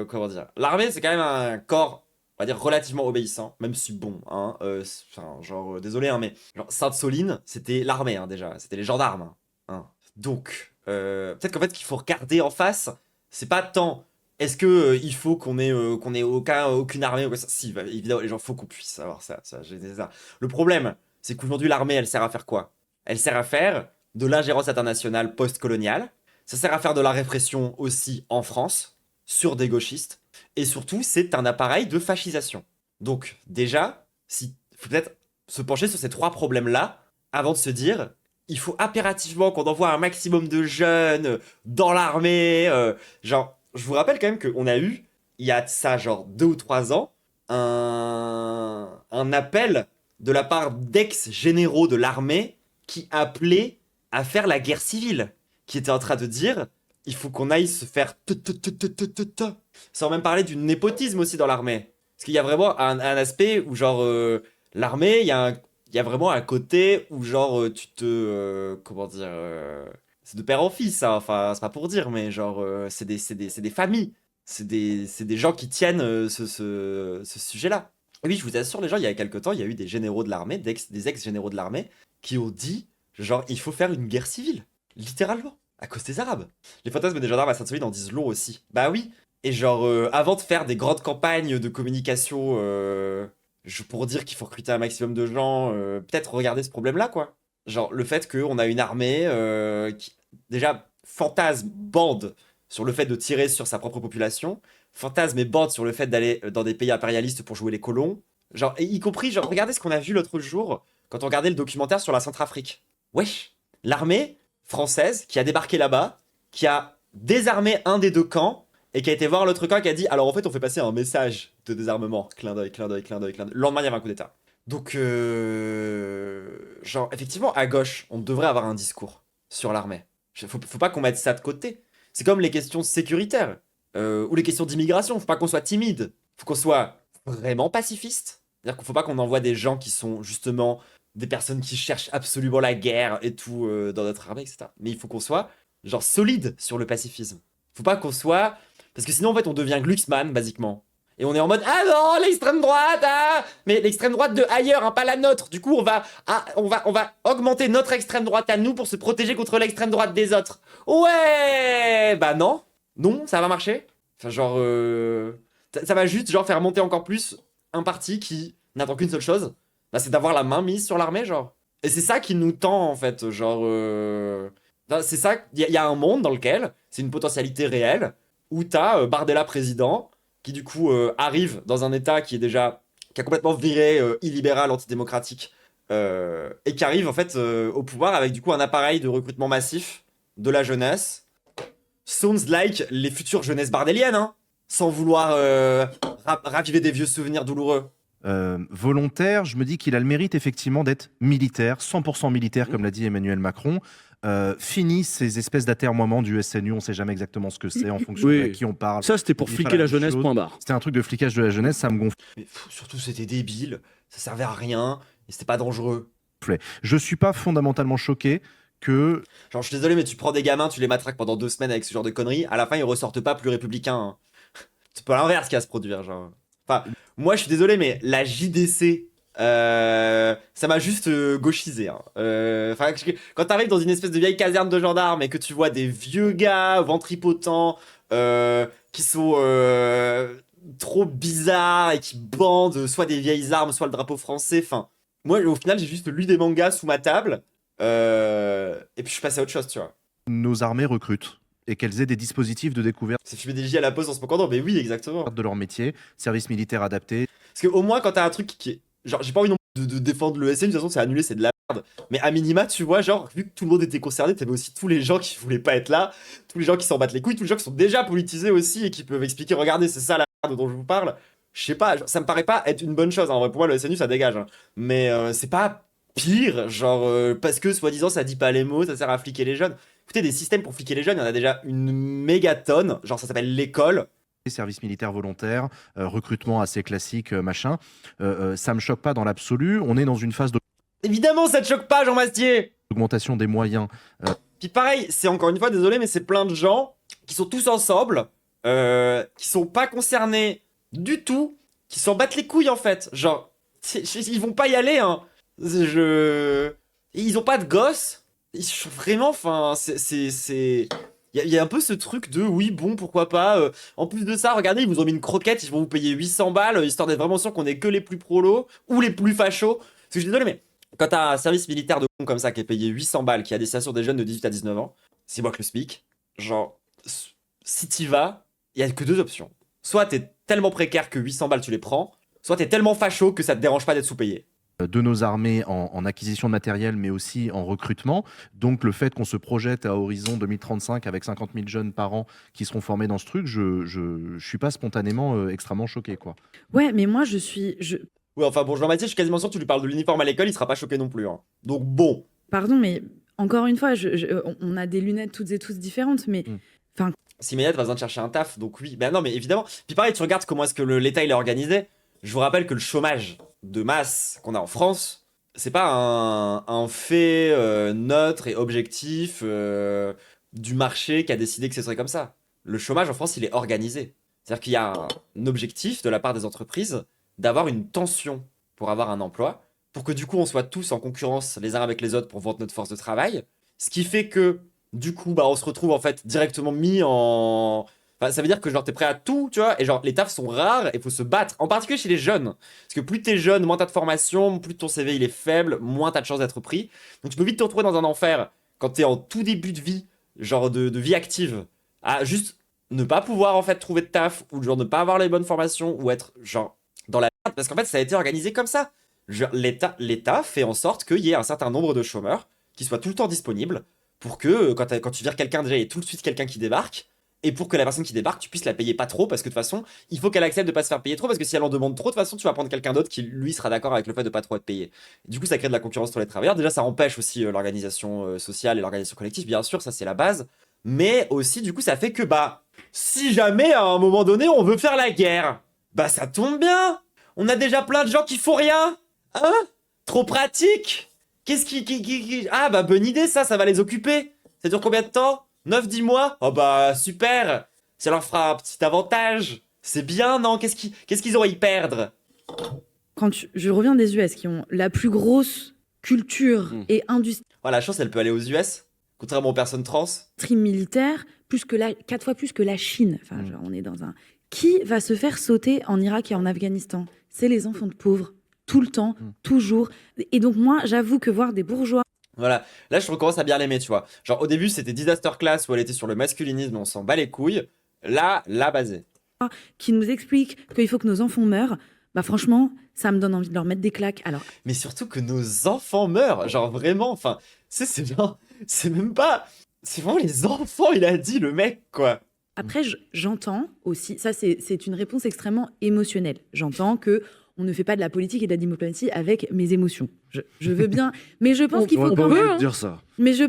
comment dire, l'armée c'est quand même un corps, on va dire, relativement obéissant, même si bon, hein, enfin, genre, désolé, hein, mais genre, Sainte-Soline, c'était l'armée, hein, déjà, c'était les gendarmes, hein. Donc, peut-être qu'en fait, qu'il faut regarder en face, c'est pas tant est-ce que il faut qu'on ait aucune armée ou quoi ça. Si, bah, évidemment, les gens, faut qu'on puisse avoir ça, j'ai dit ça. Le problème, c'est qu'aujourd'hui, l'armée, elle sert à faire quoi? Elle sert à faire de l'ingérence internationale post-coloniale. Ça sert à faire de la répression aussi en France, sur des gauchistes. Et surtout, c'est un appareil de fascisation. Donc, déjà, il faut peut-être se pencher sur ces trois problèmes-là avant de se dire il faut impérativement qu'on envoie un maximum de jeunes dans l'armée. Genre, je vous rappelle quand même qu'on a eu, il y a de ça genre 2 ou 3 ans, un appel de la part d'ex-généraux de l'armée qui appelaient à faire la guerre civile, qui étaient en train de dire il faut qu'on aille se faire sans même parler du népotisme aussi dans l'armée. Parce qu'il y a vraiment un aspect où genre l'armée, il y a vraiment un côté où genre tu te comment dire c'est de père en fils, hein. Enfin c'est pas pour dire mais genre c'est des familles, c'est des gens qui tiennent ce sujet-là. Et oui, je vous assure les gens, il y a quelque temps il y a eu des généraux de l'armée, des ex-généraux de l'armée qui ont dit genre il faut faire une guerre civile, littéralement, à cause des Arabes. Les fantasmes des gendarmes à Sainte-Soline en disent long aussi. Bah oui. Et genre avant de faire des grandes campagnes de communication pour dire qu'il faut recruter un maximum de gens, peut-être regarder ce problème-là, quoi. Genre, le fait qu'on a une armée qui, déjà, fantasme, bande sur le fait de tirer sur sa propre population, fantasme et bande sur le fait d'aller dans des pays impérialistes pour jouer les colons. Genre, et y compris, genre, regardez ce qu'on a vu l'autre jour quand on regardait le documentaire sur la Centrafrique. Wesh, l'armée française qui a débarqué là-bas, qui a désarmé un des deux camps, et qui a été voir l'autre camp qui a dit alors en fait on fait passer un message de désarmement, clin d'œil, clin d'œil, clin d'œil, clin d'œil. Le lendemain il y avait un coup d'état. Donc genre effectivement à gauche on devrait avoir un discours sur l'armée. Faut pas qu'on mette ça de côté. C'est comme les questions sécuritaires ou les questions d'immigration. Faut pas qu'on soit timide. Faut qu'on soit vraiment pacifiste. C'est-à-dire qu'il faut pas qu'on envoie des gens qui sont justement des personnes qui cherchent absolument la guerre et tout dans notre armée, etc. Mais il faut qu'on soit genre solide sur le pacifisme. Faut pas qu'on soit parce que sinon, en fait, on devient Glucksmann, basiquement. Et on est en mode ah non, l'extrême droite, ah mais l'extrême droite de ailleurs, hein, pas la nôtre. Du coup, on va augmenter notre extrême droite à nous pour se protéger contre l'extrême droite des autres. Ouais, bah non, ça va marcher. Enfin, genre, ça va juste genre faire monter encore plus un parti qui n'attend qu'une seule chose, bah, c'est d'avoir la main mise sur l'armée, genre. Et c'est ça qui nous tend en fait, genre. C'est ça, il y a un monde dans lequel c'est une potentialité réelle où t'as Bardella président, qui du coup arrive dans un état qui a complètement viré illibéral, antidémocratique, et qui arrive en fait au pouvoir avec du coup un appareil de recrutement massif de la jeunesse. Sounds like les futures jeunesses bardéliennes, hein, sans vouloir raviver des vieux souvenirs douloureux. Volontaire, je me dis qu'il a le mérite effectivement d'être militaire, 100% militaire, comme l'a dit Emmanuel Macron. Fini ces espèces d'atermoiements du SNU, on sait jamais exactement ce que c'est en fonction de qui on parle. Ça, c'était pour fliquer la jeunesse, point barre. C'était un truc de flicage de la jeunesse, ça me gonfle. Mais surtout, c'était débile, ça servait à rien, et c'était pas dangereux. Je suis pas fondamentalement choqué que... Genre, je suis désolé, mais tu prends des gamins, tu les matraques pendant 2 semaines avec ce genre de conneries, à la fin, ils ressortent pas plus républicains. Hein. C'est pas l'inverse qui va se produire, genre. Enfin, moi, je suis désolé, mais la JDC... ça m'a juste gauchisé. Hein. Quand t'arrives dans une espèce de vieille caserne de gendarmes et que tu vois des vieux gars ventripotents qui sont trop bizarres et qui bandent soit des vieilles armes, soit le drapeau français. Enfin, moi, au final, j'ai juste lu des mangas sous ma table et puis je suis passé à autre chose, tu vois. Nos armées recrutent. et qu'elles aient des dispositifs de découverte C'est fumer des J à la pause en se moquant, non, mais oui, exactement. de leur métier, service militaire adapté. Parce qu'au moins, quand t'as un truc qui est. Genre, j'ai pas envie non plus de défendre le SN, de toute façon, c'est annulé, c'est de la merde. Mais à minima, tu vois, genre, vu que tout le monde était concerné, t'avais aussi tous les gens qui voulaient pas être là, tous les gens qui s'en battent les couilles, tous les gens qui sont déjà politisés aussi et qui peuvent expliquer, regardez, c'est ça la merde dont je vous parle. Je sais pas, genre, ça me paraît pas être une bonne chose. Hein. En vrai, pour moi, le SNU, ça dégage. Hein. Mais c'est pas pire, genre, parce que soi-disant, ça dit pas les mots, ça sert à fliquer les jeunes. Écoutez, des systèmes pour fliquer les jeunes, il y en a déjà une mégatonne. Genre, ça s'appelle l'école. Service militaire volontaire, recrutement assez classique, machin. Ça me choque pas dans l'absolu. On est dans une phase Évidemment, ça te choque pas, Jean Mastier. d'augmentation des moyens. Puis pareil, c'est encore une fois, désolé, mais c'est plein de gens qui sont tous ensemble, qui sont pas concernés du tout, qui s'en battent les couilles en fait. Genre, ils vont pas y aller, hein. Ils ont pas de gosses. Vraiment, enfin, Il y a un peu ce truc de oui, bon, pourquoi pas. En plus de ça, regardez, ils vous ont mis une croquette, ils vont vous payer 800 balles, histoire d'être vraiment sûr qu'on est que les plus prolos ou les plus fachos. Parce que je suis désolé, mais quand t'as un service militaire de con comme ça qui est payé 800 balles, qui a destination des jeunes de 18 à 19 ans, c'est moi que le SMIC. Genre, si t'y vas, il y a que deux options. Soit t'es tellement précaire que 800 balles tu les prends, soit t'es tellement facho que ça te dérange pas d'être sous-payé. De nos armées en acquisition de matériel, mais aussi en recrutement. Donc le fait qu'on se projette à horizon 2035 avec 50 000 jeunes par an qui seront formés dans ce truc, je suis pas spontanément extrêmement choqué, quoi. Ouais, mais moi, je Oui, enfin bon, Jean-Mathieu, je suis quasiment sûr que tu lui parles de l'uniforme à l'école, il sera pas choqué non plus. Hein. Donc bon. Pardon, mais encore une fois, on a des lunettes toutes et tous différentes, mais Siménette va besoin de chercher un taf, donc oui. Ben non, mais évidemment. Puis pareil, tu regardes comment est-ce que l'État il est organisé. Je vous rappelle que le chômage de masse qu'on a en France, c'est pas un fait neutre et objectif du marché qui a décidé que ce serait comme ça. Le chômage en France, il est organisé. C'est-à-dire qu'il y a un objectif de la part des entreprises d'avoir une tension pour avoir un emploi, pour que du coup on soit tous en concurrence les uns avec les autres pour vendre notre force de travail. Ce qui fait que du coup, bah, on se retrouve en fait directement mis en. Enfin, ça veut dire que genre t'es prêt à tout, tu vois, et genre les tafs sont rares et faut se battre, en particulier chez les jeunes. Parce que plus t'es jeune, moins t'as de formation, plus ton CV il est faible, moins t'as de chances d'être pris. Donc tu peux vite te retrouver dans un enfer quand t'es en tout début de vie, genre de vie active, à juste ne pas pouvoir en fait trouver de taf, ou genre ne pas avoir les bonnes formations, ou être genre dans la merde, parce qu'en fait ça a été organisé comme ça. Genre, l'État fait en sorte qu'il y ait un certain nombre de chômeurs qui soient tout le temps disponibles pour que quand tu vires quelqu'un déjà, il y ait tout de suite quelqu'un qui débarque. Et pour que la personne qui débarque, tu puisses la payer pas trop, parce que de toute façon, il faut qu'elle accepte de pas se faire payer trop, parce que si elle en demande trop, de toute façon, tu vas prendre quelqu'un d'autre qui, lui, sera d'accord avec le fait de pas trop être payé. Et du coup, ça crée de la concurrence entre les travailleurs. Déjà, ça empêche aussi l'organisation sociale et l'organisation collective, bien sûr, ça c'est la base. Mais aussi, du coup, ça fait que, bah, si jamais, à un moment donné, on veut faire la guerre, bah, ça tombe bien. On a déjà plein de gens qui font rien. Hein? Trop pratique. Qu'est-ce qui... Ah, bah, bonne idée, ça va les occuper. Ça dure combien de temps? 9-10 mois? Oh bah super! Ça leur fera un petit avantage. C'est bien, non? Qu'est-ce qu'ils auraient à y perdre? je reviens des US qui ont la plus grosse culture et industrie Oh, la chance, elle peut aller aux US, contrairement aux personnes trans. militaire, 4 fois plus que la Chine. Enfin, genre, on est dans un... Qui va se faire sauter en Irak et en Afghanistan? C'est les enfants de pauvres. Tout le temps, toujours. Et donc moi, j'avoue que voir des bourgeois... Voilà, là je recommence à bien l'aimer, tu vois. Genre au début c'était Disaster Class où elle était sur le masculinisme, on s'en bat les couilles. Là, la basée. qui nous expliquent qu'il faut que nos enfants meurent, bah franchement, ça me donne envie de leur mettre des claques. Alors, Mais surtout que nos enfants meurent, genre vraiment, enfin, c'est genre, c'est même pas... C'est vraiment les enfants, il a dit le mec, quoi. après, j'entends aussi, ça c'est une réponse extrêmement émotionnelle. J'entends que on ne fait pas de la politique et de la diplomatie avec mes émotions. Je veux bien, mais je pense qu'il faut quand même... dire ça. Mais je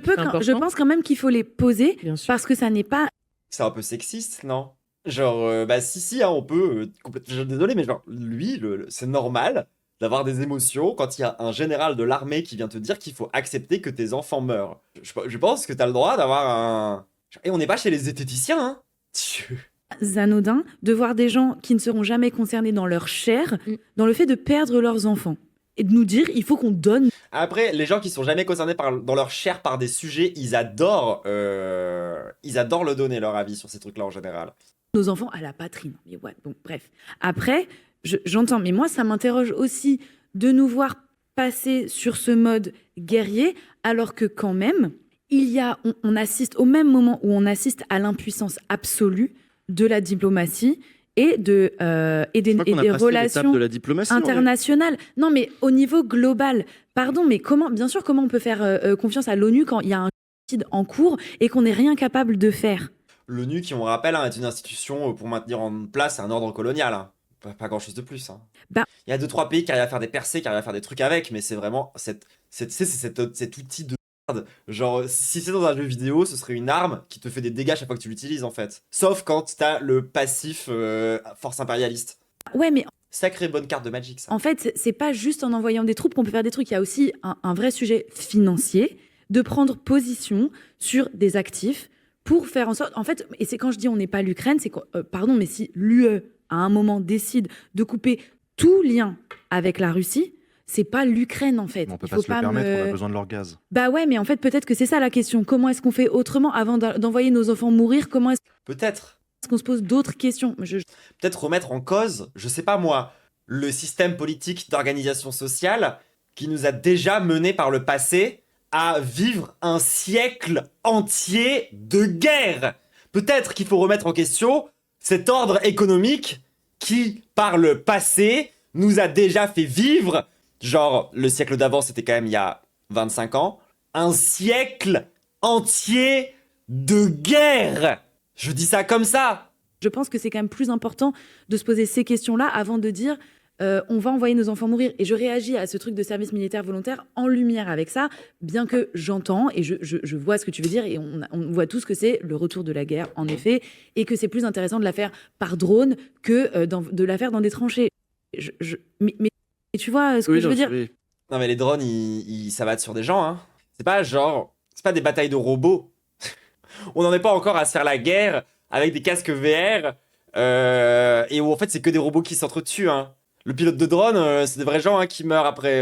pense quand même qu'il faut les poser, parce que ça n'est pas... C'est un peu sexiste, non? Genre, bah si, hein, on peut... complètement... Désolé, mais genre, lui, c'est normal d'avoir des émotions quand il y a un général de l'armée qui vient te dire qu'il faut accepter que tes enfants meurent. Je pense que t'as le droit d'avoir un... Et on n'est pas chez les zététiciens, hein? anodin de voir des gens qui ne seront jamais concernés dans leur chair, dans le fait de perdre leurs enfants. Et de nous dire, il faut qu'on donne... Après, les gens qui sont jamais concernés dans leur chair par des sujets, ils adorent le donner, leur avis sur ces trucs-là en général. Nos enfants à la patrie. Mais ouais, bon, bref. Après, j'entends, mais moi, ça m'interroge aussi de nous voir passer sur ce mode guerrier, alors que quand même, on assiste au même moment où on assiste à l'impuissance absolue de la diplomatie et des relations de la diplomatie, internationales. Non, mais au niveau global, pardon, mais comment on peut faire confiance à l'ONU quand il y a un génocide en cours et qu'on n'est rien capable de faire? L'ONU, qui on rappelle, hein, est une institution pour maintenir en place un ordre colonial. Hein. Pas grand chose de plus. Hein. Bah. Il y a 2-3 pays qui arrivent à faire des percées, qui arrivent à faire des trucs avec, mais c'est vraiment cet outil de merde. Genre, si c'est dans un jeu vidéo, ce serait une arme qui te fait des dégâts chaque fois que tu l'utilises en fait. Sauf quand t'as le passif force impérialiste. Ouais, mais Sacrée bonne carte de Magic, ça. en fait, c'est pas juste en envoyant des troupes qu'on peut faire des trucs. Il y a aussi un vrai sujet financier de prendre position sur des actifs pour faire en sorte. En fait, et c'est quand je dis on n'est pas l'Ukraine, c'est pardon, mais si l'UE à un moment décide de couper tout lien avec la Russie, c'est pas l'Ukraine en fait. On peut pas se le permettre, on a besoin de leur gaz. Bah ouais, mais en fait, peut-être que c'est ça la question. Comment est-ce qu'on fait autrement avant d'envoyer nos enfants mourir? Comment est-ce Peut-être. qu'on se pose d'autres questions? Peut-être remettre en cause, je sais pas moi, le système politique d'organisation sociale qui nous a déjà menés par le passé à vivre un siècle entier de guerre. Peut-être qu'il faut remettre en question cet ordre économique qui, par le passé, nous a déjà fait vivre, genre le siècle d'avant c'était quand même il y a 25 ans, un siècle entier de guerre. Je dis ça comme ça. Je pense que c'est quand même plus important de se poser ces questions-là avant de dire on va envoyer nos enfants mourir. Et je réagis à ce truc de service militaire volontaire en lumière avec ça, bien que j'entends et je vois ce que tu veux dire et on voit tous que c'est le retour de la guerre, en effet, et que c'est plus intéressant de la faire par drone que de la faire dans des tranchées. Mais tu vois ce que je veux dire? Oui. Non mais les drones, ils s'abattent sur des gens, hein. C'est pas genre... C'est pas des batailles de robots. On n'en est pas encore à se faire la guerre avec des casques VR et où en fait c'est que des robots qui s'entretuent, hein. Le pilote de drone, c'est des vrais gens hein, qui meurent après.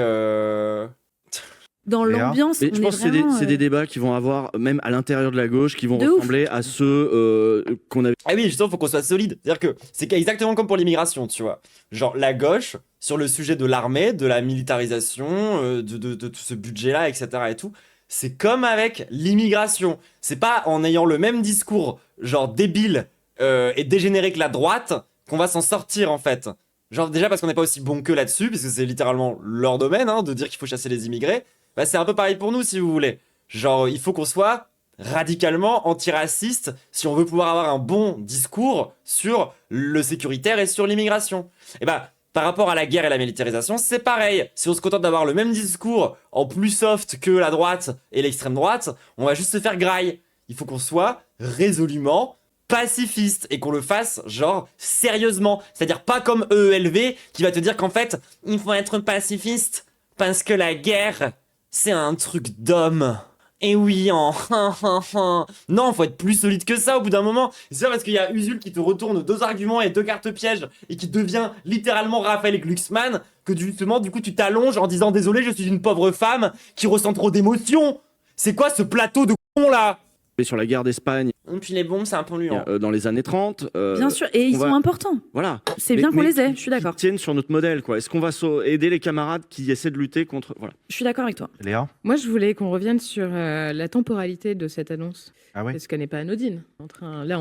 Dans l'ambiance, je pense que c'est des débats qui vont avoir, même à l'intérieur de la gauche, qui vont ressembler à ceux qu'on avait. Ah oui, justement, il faut qu'on soit solide. C'est-à-dire que c'est exactement comme pour l'immigration, tu vois. Genre, la gauche, sur le sujet de l'armée, de la militarisation, de tout ce budget-là, etc. et tout, c'est comme avec l'immigration. C'est pas en ayant le même discours, genre débile et dégénéré que la droite, qu'on va s'en sortir, en fait. Genre, déjà parce qu'on n'est pas aussi bon que là-dessus, puisque c'est littéralement leur domaine, hein, de dire qu'il faut chasser les immigrés. Bah, c'est un peu pareil pour nous, si vous voulez. Genre, il faut qu'on soit radicalement antiraciste si on veut pouvoir avoir un bon discours sur le sécuritaire et sur l'immigration. Et bah, par rapport à la guerre et la militarisation, c'est pareil. Si on se contente d'avoir le même discours en plus soft que la droite et l'extrême droite, on va juste se faire graille. Il faut qu'on soit résolument pacifiste et qu'on le fasse genre sérieusement, c'est-à-dire pas comme EELV qui va te dire qu'en fait il faut être pacifiste parce que la guerre c'est un truc d'homme. Et oui, non, faut être plus solide que ça au bout d'un moment. C'est pas parce qu'il y a Usul qui te retourne 2 arguments et 2 cartes pièges et qui devient littéralement Raphaël Glucksmann que justement du coup tu t'allonges en disant désolé je suis une pauvre femme qui ressent trop d'émotions. C'est quoi ce plateau de con là? Sur la guerre d'Espagne. Et puis les bombes, c'est un polluant. Dans les années 30. Bien sûr, et ils sont importants. Voilà. C'est bien qu'on les ait, je suis d'accord. Qui tiennent sur notre modèle, quoi. Est-ce qu'on va aider les camarades qui essaient de lutter contre. Voilà. Je suis d'accord avec toi. Léa? Moi, je voulais qu'on revienne sur la temporalité de cette annonce. Ah ouais? Parce qu'elle n'est pas anodine. Là,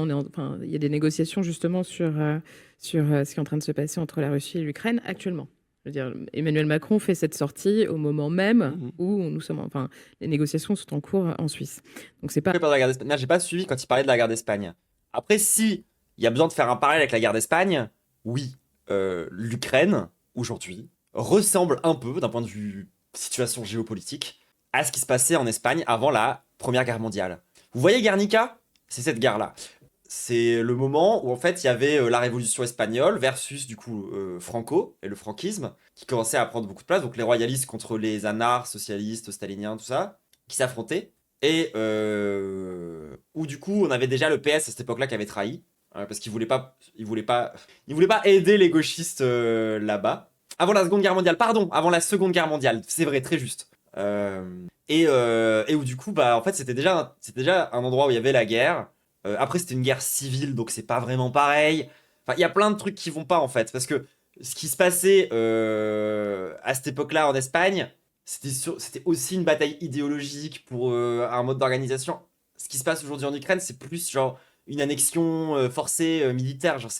il y a des négociations justement sur ce qui est en train de se passer entre la Russie et l'Ukraine actuellement. Je veux dire, Emmanuel Macron fait cette sortie au moment même où nous sommes, les négociations sont en cours en Suisse. Donc c'est pas. La guerre d'Espagne, j'ai pas suivi quand il parlait de la guerre d'Espagne. Après, si il y a besoin de faire un parallèle avec la guerre d'Espagne, oui, l'Ukraine aujourd'hui ressemble un peu, d'un point de vue situation géopolitique, à ce qui se passait en Espagne avant la Première Guerre mondiale. Vous voyez Guernica? C'est cette guerre-là. C'est le moment où en fait il y avait la révolution espagnole versus du coup Franco et le franquisme qui commençait à prendre beaucoup de place, donc les royalistes contre les anards, socialistes, staliniens, tout ça, qui s'affrontaient et où du coup on avait déjà le PS à cette époque-là qui avait trahi parce qu'il voulait pas aider les gauchistes là-bas avant la Seconde Guerre mondiale, avant la Seconde Guerre mondiale, c'est vrai, très juste. Et où du coup bah en fait c'était déjà un endroit où il y avait la guerre. Après c'était une guerre civile donc c'est pas vraiment pareil. Enfin il y a plein de trucs qui vont pas en fait parce que ce qui se passait à cette époque-là en Espagne, c'était aussi une bataille idéologique pour un mode d'organisation. Ce qui se passe aujourd'hui en Ukraine, c'est plus genre une annexion forcée militaire. Genre,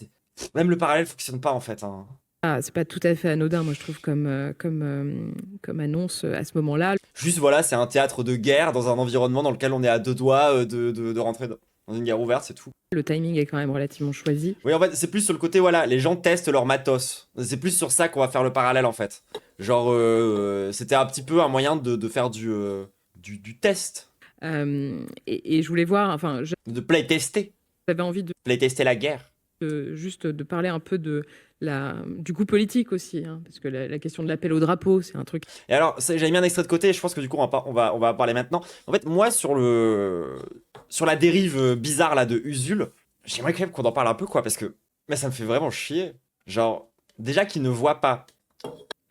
même le parallèle fonctionne pas en fait. Hein. Ah, c'est pas tout à fait anodin, moi je trouve, comme annonce à ce moment-là. Juste voilà, c'est un théâtre de guerre dans un environnement dans lequel on est à 2 doigts de rentrer dans une guerre ouverte, c'est tout. Le timing est quand même relativement choisi. Oui, en fait, c'est plus sur le côté, voilà, les gens testent leur matos. C'est plus sur ça qu'on va faire le parallèle, en fait. Genre, c'était un petit peu un moyen de faire du test. Et je voulais voir, enfin, De playtester. j'avais envie de Playtester la guerre. juste de parler un peu du coup politique aussi, hein, parce que la question de l'appel au drapeau, c'est un truc. Et alors, j'avais mis un extrait de côté, et je pense que du coup, on va parler maintenant. En fait, moi, sur la dérive bizarre, là, de Usul, j'aimerais quand même qu'on en parle un peu, quoi, parce que mais ça me fait vraiment chier. Genre, déjà qu'ils ne voient pas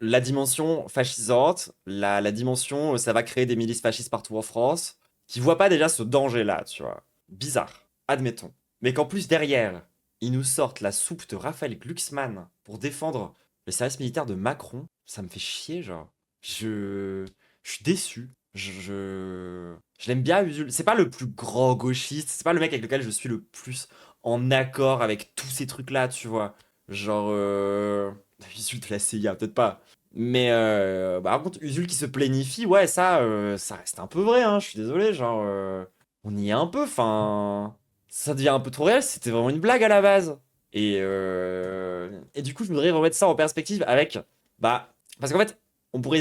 la dimension fascisante, la dimension ça va créer des milices fascistes partout en France, qui voient pas déjà ce danger-là, tu vois. Bizarre, admettons. Mais qu'en plus, derrière, ils nous sortent la soupe de Raphaël Glucksmann pour défendre le service militaire de Macron, ça me fait chier, genre. Je suis déçu. Je l'aime bien, Usul. C'est pas le plus grand gauchiste, c'est pas le mec avec lequel je suis le plus en accord avec tous ces trucs-là, tu vois. Genre, Usul de la CIA, peut-être pas. Mais, par contre, Usul qui se planifie, ouais, ça reste un peu vrai, hein, je suis désolé, genre, on y est un peu, enfin, ça devient un peu trop réel, c'était vraiment une blague à la base. Et du coup, je voudrais remettre ça en perspective avec, parce qu'en fait, on pourrait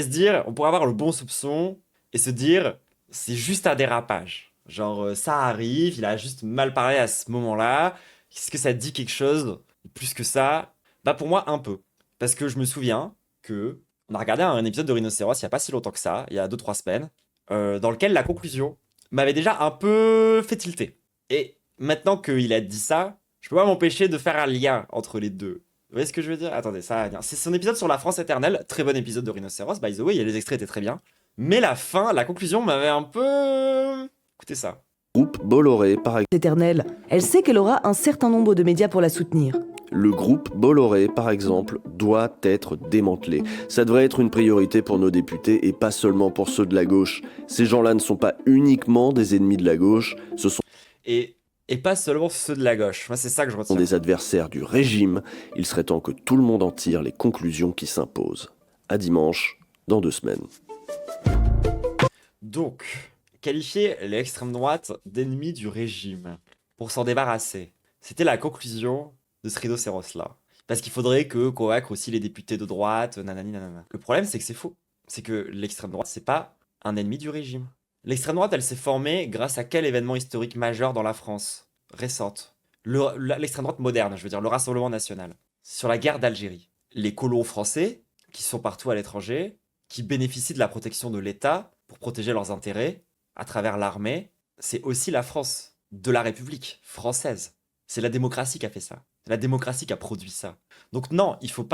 avoir le bon soupçon et se dire, c'est juste un dérapage. Genre, ça arrive, il a juste mal parlé à ce moment-là. Est-ce que ça dit quelque chose? Plus que ça, pour moi, un peu. Parce que je me souviens que on a regardé un épisode de Rhinocéros il y a pas si longtemps que ça, il y a 2-3 semaines, dans lequel la conclusion m'avait déjà un peu fait tilter. Et maintenant qu'il a dit ça, je peux pas m'empêcher de faire un lien entre les deux. Vous voyez ce que je veux dire? Attendez, ça va venir. C'est son épisode sur la France éternelle, très bon épisode de Rhinocéros, by the way, les extraits étaient très bien. Mais la fin, la conclusion m'avait un peu... Écoutez ça. Groupe Bolloré, par exemple. Éternelle, elle sait qu'elle aura un certain nombre de médias pour la soutenir. Le groupe Bolloré, par exemple, doit être démantelé. Ça devrait être une priorité pour nos députés et pas seulement pour ceux de la gauche. Ces gens-là ne sont pas uniquement des ennemis de la gauche, ce sont Et pas seulement ceux de la gauche. Moi, c'est ça que je retiens. des adversaires du régime. Il serait temps que tout le monde en tire les conclusions qui s'imposent. À dimanche, dans 2 semaines. Donc, qualifier l'extrême droite d'ennemi du régime pour s'en débarrasser, c'était la conclusion de ce rhinocéros-là. Parce qu'il faudrait convaincre aussi les députés de droite, nanani nanana. Le problème, c'est que c'est faux. C'est que l'extrême droite, c'est pas un ennemi du régime. L'extrême droite, elle s'est formée grâce à quel événement historique majeur dans la France récente? L'extrême droite moderne, je veux dire, le Rassemblement national. Sur la guerre d'Algérie. Les colons français, qui sont partout à l'étranger, qui bénéficient de la protection de l'État pour protéger leurs intérêts à travers l'armée, c'est aussi la France, de la République française. C'est la démocratie qui a fait ça. C'est la démocratie qui a produit ça. Donc non, il faut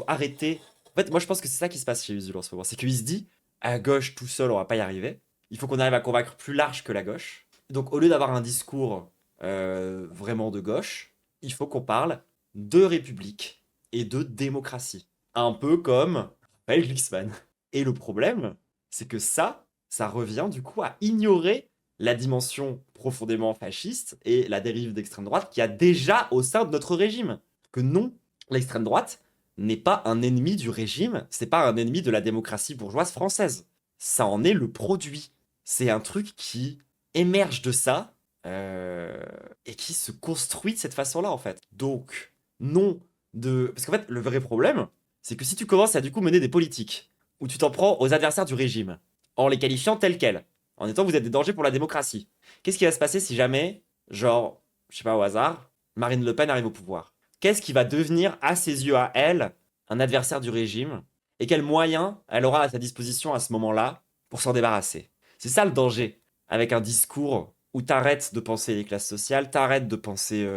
arrêter. En fait, moi je pense que c'est ça qui se passe chez Usul en ce moment. C'est qu'il se dit, à gauche tout seul, on va pas y arriver. Il faut qu'on arrive à convaincre plus large que la gauche. Donc au lieu d'avoir un discours vraiment de gauche, il faut qu'on parle de république et de démocratie. Un peu comme Raphaël Glucksmann. Et le problème, c'est que ça revient du coup à ignorer la dimension profondément fasciste et la dérive d'extrême droite qu'il y a déjà au sein de notre régime. Que non, l'extrême droite n'est pas un ennemi du régime, c'est pas un ennemi de la démocratie bourgeoise française. Ça en est le produit. C'est un truc qui émerge de ça et qui se construit de cette façon-là, en fait. Donc, non de... Parce qu'en fait, le vrai problème, c'est que si tu commences à du coup mener des politiques où tu t'en prends aux adversaires du régime, en les qualifiant tels quels, en étant vous êtes des dangers pour la démocratie, qu'est-ce qui va se passer si jamais, genre, je sais pas au hasard, Marine Le Pen arrive au pouvoir? Qu'est-ce qui va devenir, à ses yeux, à elle, un adversaire du régime? Et quels moyens elle aura à sa disposition à ce moment-là pour s'en débarrasser? C'est ça le danger, avec un discours où t'arrêtes de penser les classes sociales, t'arrêtes de penser...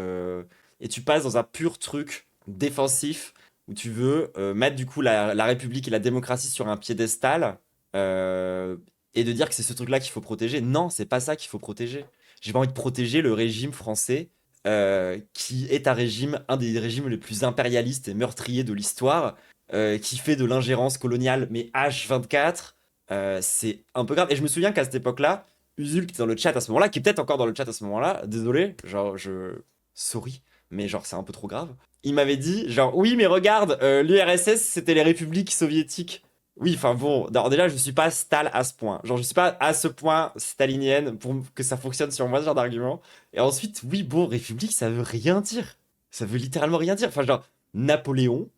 et tu passes dans un pur truc défensif, où tu veux mettre du coup la République et la démocratie sur un piédestal, et de dire que c'est ce truc-là qu'il faut protéger. Non, c'est pas ça qu'il faut protéger. J'ai pas envie de protéger le régime français, qui est un des régimes les plus impérialistes et meurtriers de l'histoire, qui fait de l'ingérence coloniale, mais H24, c'est un peu grave. Et je me souviens qu'à cette époque-là, Usul qui était dans le chat à ce moment-là, qui est peut-être encore dans le chat à ce moment-là, désolé, genre sorry, mais genre c'est un peu trop grave. Il m'avait dit, genre, oui, mais regarde, l'URSS, c'était les républiques soviétiques. Oui, enfin bon, alors déjà, je suis pas Stal à ce point. Genre, je suis pas à ce point stalinienne pour que ça fonctionne sur moi, ce genre d'argument. Et ensuite, oui, bon, république, ça veut rien dire. Ça veut littéralement rien dire. Enfin, genre, Napoléon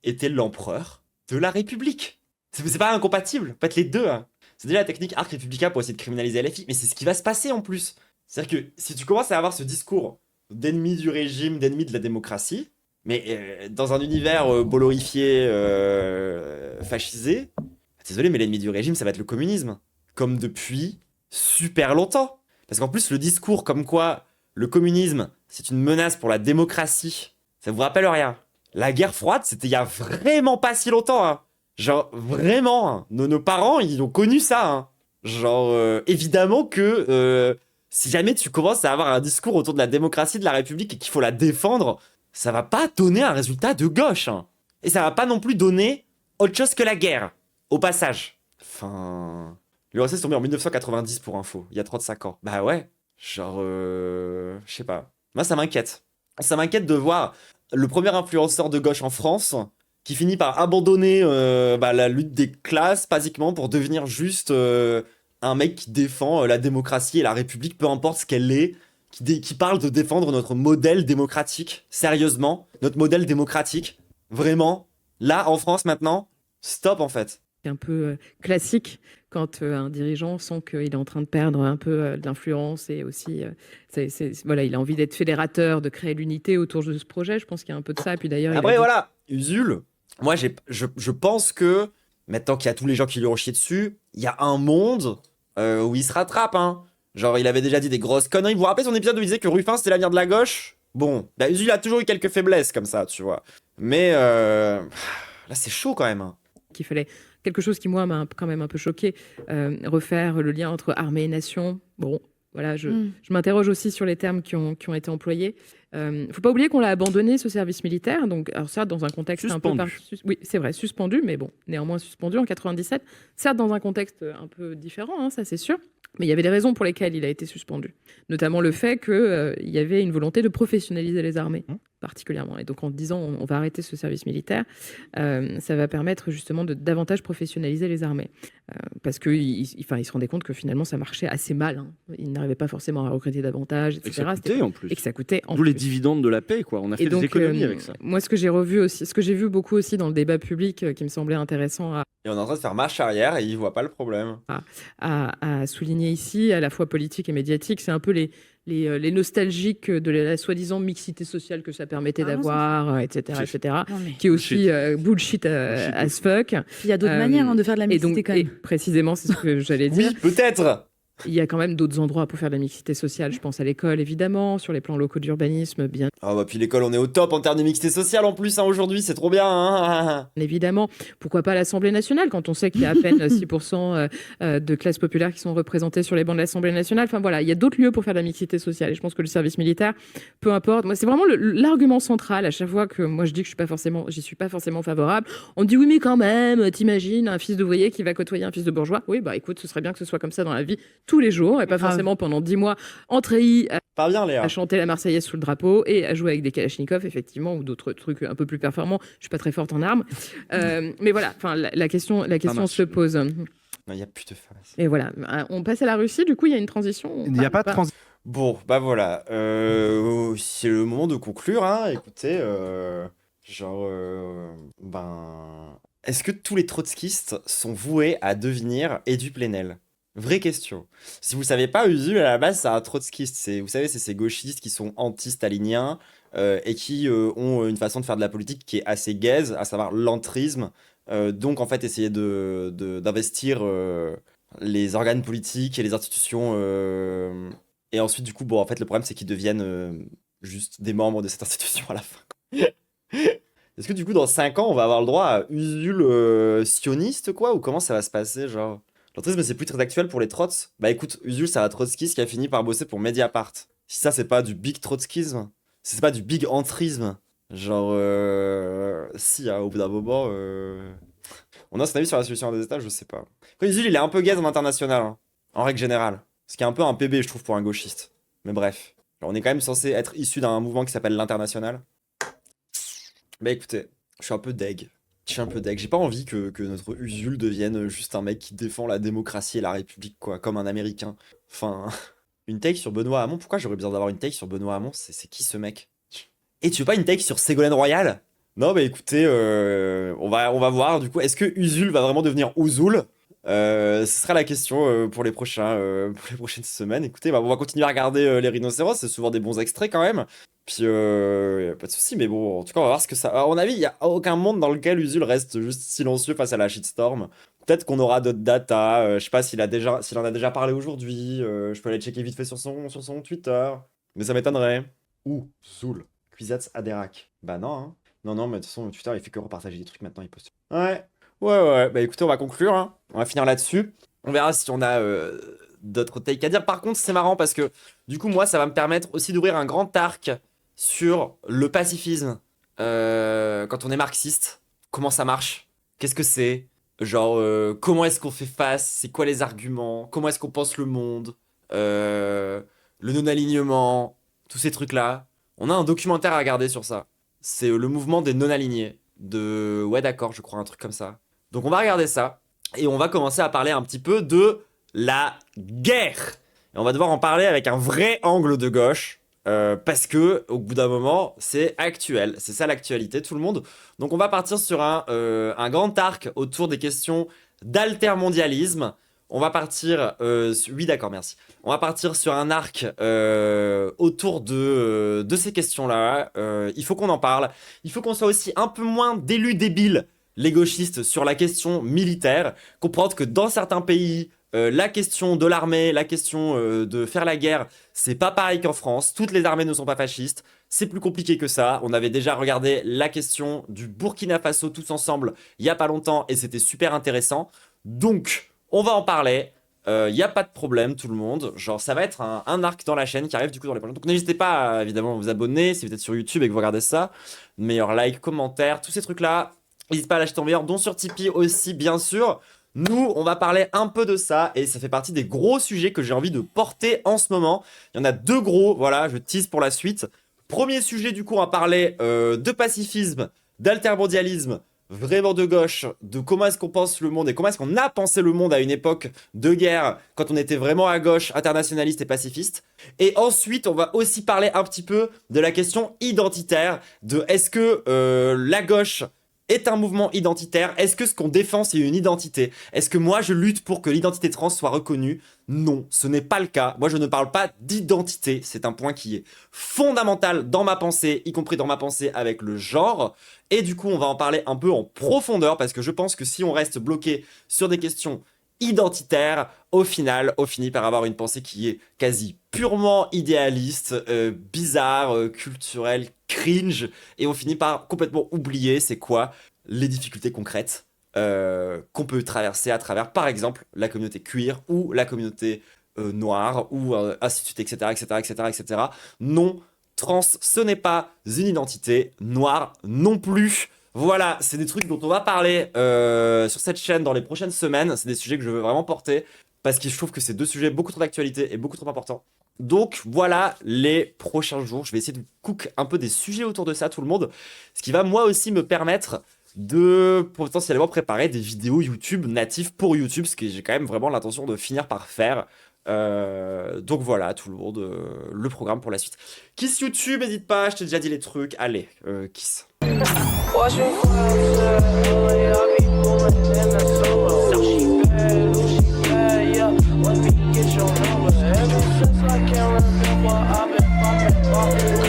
était l'empereur de la République. C'est pas incompatible, faites les deux. Hein. C'est déjà la technique Arc Republica pour essayer de criminaliser LFI, mais c'est ce qui va se passer en plus. C'est-à-dire que si tu commences à avoir ce discours d'ennemi du régime, d'ennemi de la démocratie, mais dans un univers bollorifié, fascisé, désolé, mais l'ennemi du régime, ça va être le communisme. Comme depuis super longtemps. Parce qu'en plus, le discours comme quoi le communisme, c'est une menace pour la démocratie, ça vous rappelle rien. La guerre froide, c'était il y a vraiment pas si longtemps. Hein. Genre, vraiment, hein. Nos parents, ils ont connu ça. Hein. Genre, évidemment que si jamais tu commences à avoir un discours autour de la démocratie, de la République et qu'il faut la défendre, ça va pas donner un résultat de gauche. Hein. Et ça va pas non plus donner autre chose que la guerre, au passage. Enfin... L'URSS est tombé en 1990 pour info, il y a 35 ans. Bah ouais, genre... je sais pas. Moi, ça m'inquiète. Ça m'inquiète de voir le premier influenceur de gauche en France qui finit par abandonner la lutte des classes, basiquement, pour devenir juste un mec qui défend la démocratie et la République, peu importe ce qu'elle est, qui parle de défendre notre modèle démocratique. Sérieusement, notre modèle démocratique. Vraiment, là, en France, maintenant, stop, en fait. C'est un peu classique quand un dirigeant sent qu'il est en train de perdre un peu d'influence et aussi, voilà, il a envie d'être fédérateur, de créer l'unité autour de ce projet. Je pense qu'il y a un peu de ça. Et puis d'ailleurs, après, voilà, Usul, moi, je pense que maintenant qu'il y a tous les gens qui lui ont chié dessus, il y a un monde où il se rattrape. Hein. Genre, il avait déjà dit des grosses conneries. Vous vous rappelez son épisode où il disait que Ruffin, c'était l'avenir de la gauche? Bon, bah, Usul a toujours eu quelques faiblesses comme ça, tu vois. Mais là, c'est chaud quand même. Hein. Qu'il fallait quelque chose qui, moi, m'a quand même un peu choqué, refaire le lien entre armée et nation. Bon, voilà, je m'interroge aussi sur les termes qui ont été employés. Faut pas oublier qu'on l'a abandonné, ce service militaire, donc, alors certes, dans un contexte suspendu. un peu... Oui, c'est vrai, suspendu, mais bon, néanmoins suspendu en 97, certes dans un contexte un peu différent, hein, ça c'est sûr, mais il y avait des raisons pour lesquelles il a été suspendu, notamment le fait qu'il y avait une volonté de professionnaliser les armées, particulièrement. Et donc en disant on va arrêter ce service militaire, ça va permettre justement de davantage professionnaliser les armées. Parce qu'il se rendait compte que finalement ça marchait assez mal. Hein. Il n'arrivait pas forcément à recruter davantage, etc. Et que ça coûtait en plus. Et que ça coûtait en D'où plus. les dividendes de la paix, quoi. On a fait des économies avec ça. Moi, ce que j'ai revu aussi, ce que j'ai vu beaucoup aussi dans le débat public, qui me semblait intéressant Et on est en train de faire marche arrière et il voit pas le problème. à souligner ici, à la fois politique et médiatique, c'est un peu les nostalgiques de la soi-disant mixité sociale que ça permettait d'avoir, etc., Non, mais... qui est aussi bullshit as fuck. Il y a d'autres manières de faire de la Et mixité donc, quand même. précisément, c'est ce que j'allais dire. Oui, peut-être. Il y a quand même d'autres endroits pour faire de la mixité sociale. Je pense à l'école, évidemment, sur les plans locaux d'urbanisme, bien Ah bah puis l'école, on est au top en termes de mixité sociale en plus, hein, aujourd'hui, c'est trop bien. Hein. évidemment. Pourquoi pas l'Assemblée nationale, quand on sait qu'il y a à peine 6% de classes populaires qui sont représentées sur les bancs de l'Assemblée nationale. Enfin voilà, il y a d'autres lieux pour faire de la mixité sociale. Et je pense que le service militaire, peu importe. Moi, c'est vraiment l'argument central à chaque fois que moi je dis que j'y suis pas forcément favorable. On me dit oui, mais quand même, t'imagines un fils d'ouvrier qui va côtoyer un fils de bourgeois. Oui, bah écoute, ce serait bien que ce soit comme ça dans la vie tous les jours et pas forcément pendant 10 mois en treillis Pas bien, Léa. à chanter la Marseillaise sous le drapeau et à jouer avec des kalachnikovs, effectivement, ou d'autres trucs un peu plus performants. Je suis pas très forte en armes. Mais voilà, la question se pose. Il n'y a plus de femmes. Et voilà, on passe à la Russie, du coup, il y a une transition. Il n'y a pas de transition. Bon, bah voilà. C'est le moment de conclure, hein. Écoutez, est-ce que tous les trotskistes sont voués à devenir Edu Plenel? Vraie question. Si vous ne savez pas, Usul, à la base, c'est un trotskiste. Vous savez, c'est ces gauchistes qui sont anti-staliniens et qui ont une façon de faire de la politique qui est assez gaze, à savoir l'entrisme. Donc, en fait, essayer d'investir les organes politiques et les institutions. Et ensuite, du coup, bon, en fait, le problème, c'est qu'ils deviennent juste des membres de cette institution à la fin. Est-ce que, du coup, dans 5 ans, on va avoir le droit à Usul sioniste, quoi? Ou comment ça va se passer, genre? L'entrisme, c'est plus très actuel pour les trots. Bah écoute, Usul, c'est un trotskiste qui a fini par bosser pour Mediapart. Si ça, c'est pas du big trotskisme, si c'est pas du big entrisme, genre, si, hein, au bout d'un moment, On a son avis sur la solution des États, je sais pas. Après, Usul, il est un peu gaze en international, hein, en règle générale. Ce qui est un peu un PB, je trouve, pour un gauchiste. Mais bref. Alors, on est quand même censé être issu d'un mouvement qui s'appelle l'International. Bah écoutez, je suis un peu deg. J'ai pas envie que notre Usul devienne juste un mec qui défend la démocratie et la République, quoi, comme un Américain. Enfin, une take sur Benoît Hamon. Pourquoi j'aurais besoin d'avoir une take sur Benoît Hamon? C'est qui ce mec? Et tu veux pas une take sur Ségolène Royal? Non, bah écoutez, on va voir du coup. Est-ce que Usul va vraiment devenir Ouzoul? Ce sera la question pour les prochaines semaines. Écoutez, bah, on va continuer à regarder les rhinocéros. C'est souvent des bons extraits quand même. Puis, y a pas de souci, mais bon, en tout cas, on va voir ce que ça. À mon avis, il y a aucun monde dans lequel Usul reste juste silencieux face à la shitstorm. Peut-être qu'on aura d'autres data. Je sais pas s'il en a déjà parlé aujourd'hui. Je peux aller checker vite fait sur son Twitter. Mais ça m'étonnerait. Ouh, Zoul. Kwisatz Haderach. Bah non, hein. Non, mais de toute façon, Twitter, il fait que repartager des trucs maintenant, il poste. Ouais. Bah écoutez, on va conclure, hein. On va finir là-dessus. On verra si on a d'autres takes à dire. Par contre, c'est marrant parce que, du coup, moi, ça va me permettre aussi d'ouvrir un grand arc sur le pacifisme. Quand on est marxiste, comment ça marche? Qu'est-ce que c'est? Genre, comment est-ce qu'on fait face? C'est quoi les arguments? Comment est-ce qu'on pense le monde? Le non-alignement? Tous ces trucs-là. On a un documentaire à regarder sur ça. C'est le mouvement des non-alignés. Ouais, d'accord, je crois, un truc comme ça. Donc on va regarder ça. Et on va commencer à parler un petit peu de la guerre. Et on va devoir en parler avec un vrai angle de gauche. Parce que, au bout d'un moment, c'est actuel. C'est ça l'actualité, tout le monde. Donc on va partir sur un grand arc autour des questions d'altermondialisme. On va partir... oui, d'accord, merci. On va partir sur un arc autour de ces questions-là. Il faut qu'on en parle. Il faut qu'on soit aussi un peu moins d'élus débiles, les gauchistes, sur la question militaire. Comprendre que dans certains pays, la question de l'armée, la question de faire la guerre, c'est pas pareil qu'en France. Toutes les armées ne sont pas fascistes. C'est plus compliqué que ça. On avait déjà regardé la question du Burkina Faso tous ensemble il y a pas longtemps et c'était super intéressant. Donc... on va en parler, y a pas de problème tout le monde, genre ça va être un arc dans la chaîne qui arrive du coup dans les prochains. Donc n'hésitez pas évidemment à vous abonner si vous êtes sur YouTube et que vous regardez ça, meilleur like, commentaire, tous ces trucs là, n'hésitez pas à lâcher ton meilleur, dont sur Tipeee aussi bien sûr. Nous on va parler un peu de ça et ça fait partie des gros sujets que j'ai envie de porter en ce moment. Il y en a deux gros, voilà, je tease pour la suite. Premier sujet du coup, on va parler de pacifisme, d'altermondialisme, vraiment de gauche, de comment est-ce qu'on pense le monde et comment est-ce qu'on a pensé le monde à une époque de guerre quand on était vraiment à gauche, internationaliste et pacifiste. Et ensuite, on va aussi parler un petit peu de la question identitaire, de est-ce que la gauche est un mouvement identitaire? Est-ce que ce qu'on défend, c'est une identité? Est-ce que moi, je lutte pour que l'identité trans soit reconnue? Non, ce n'est pas le cas. Moi, je ne parle pas d'identité. C'est un point qui est fondamental dans ma pensée, y compris dans ma pensée avec le genre. Et du coup, on va en parler un peu en profondeur parce que je pense que si on reste bloqué sur des questions identitaires, au final, on finit par avoir une pensée qui est quasi purement idéaliste, bizarre, culturelle, cringe, et on finit par complètement oublier c'est quoi les difficultés concrètes qu'on peut traverser à travers, par exemple, la communauté queer ou la communauté noire ou ainsi de suite, etc., etc., etc., etc. Non, trans, ce n'est pas une identité, noire non plus. Voilà, c'est des trucs dont on va parler sur cette chaîne dans les prochaines semaines. C'est des sujets que je veux vraiment porter parce que je trouve que c'est deux sujets beaucoup trop d'actualité et beaucoup trop importants. Donc voilà les prochains jours. Je vais essayer de cook un peu des sujets autour de ça, tout le monde. Ce qui va moi aussi me permettre de potentiellement préparer des vidéos YouTube natives pour YouTube, ce que j'ai quand même vraiment l'intention de finir par faire. Donc voilà, tout le monde, le programme pour la suite. Kiss YouTube, n'hésite pas, je t'ai déjà dit les trucs. Allez, kiss. Get your number ever since I can't remember. I've been popping.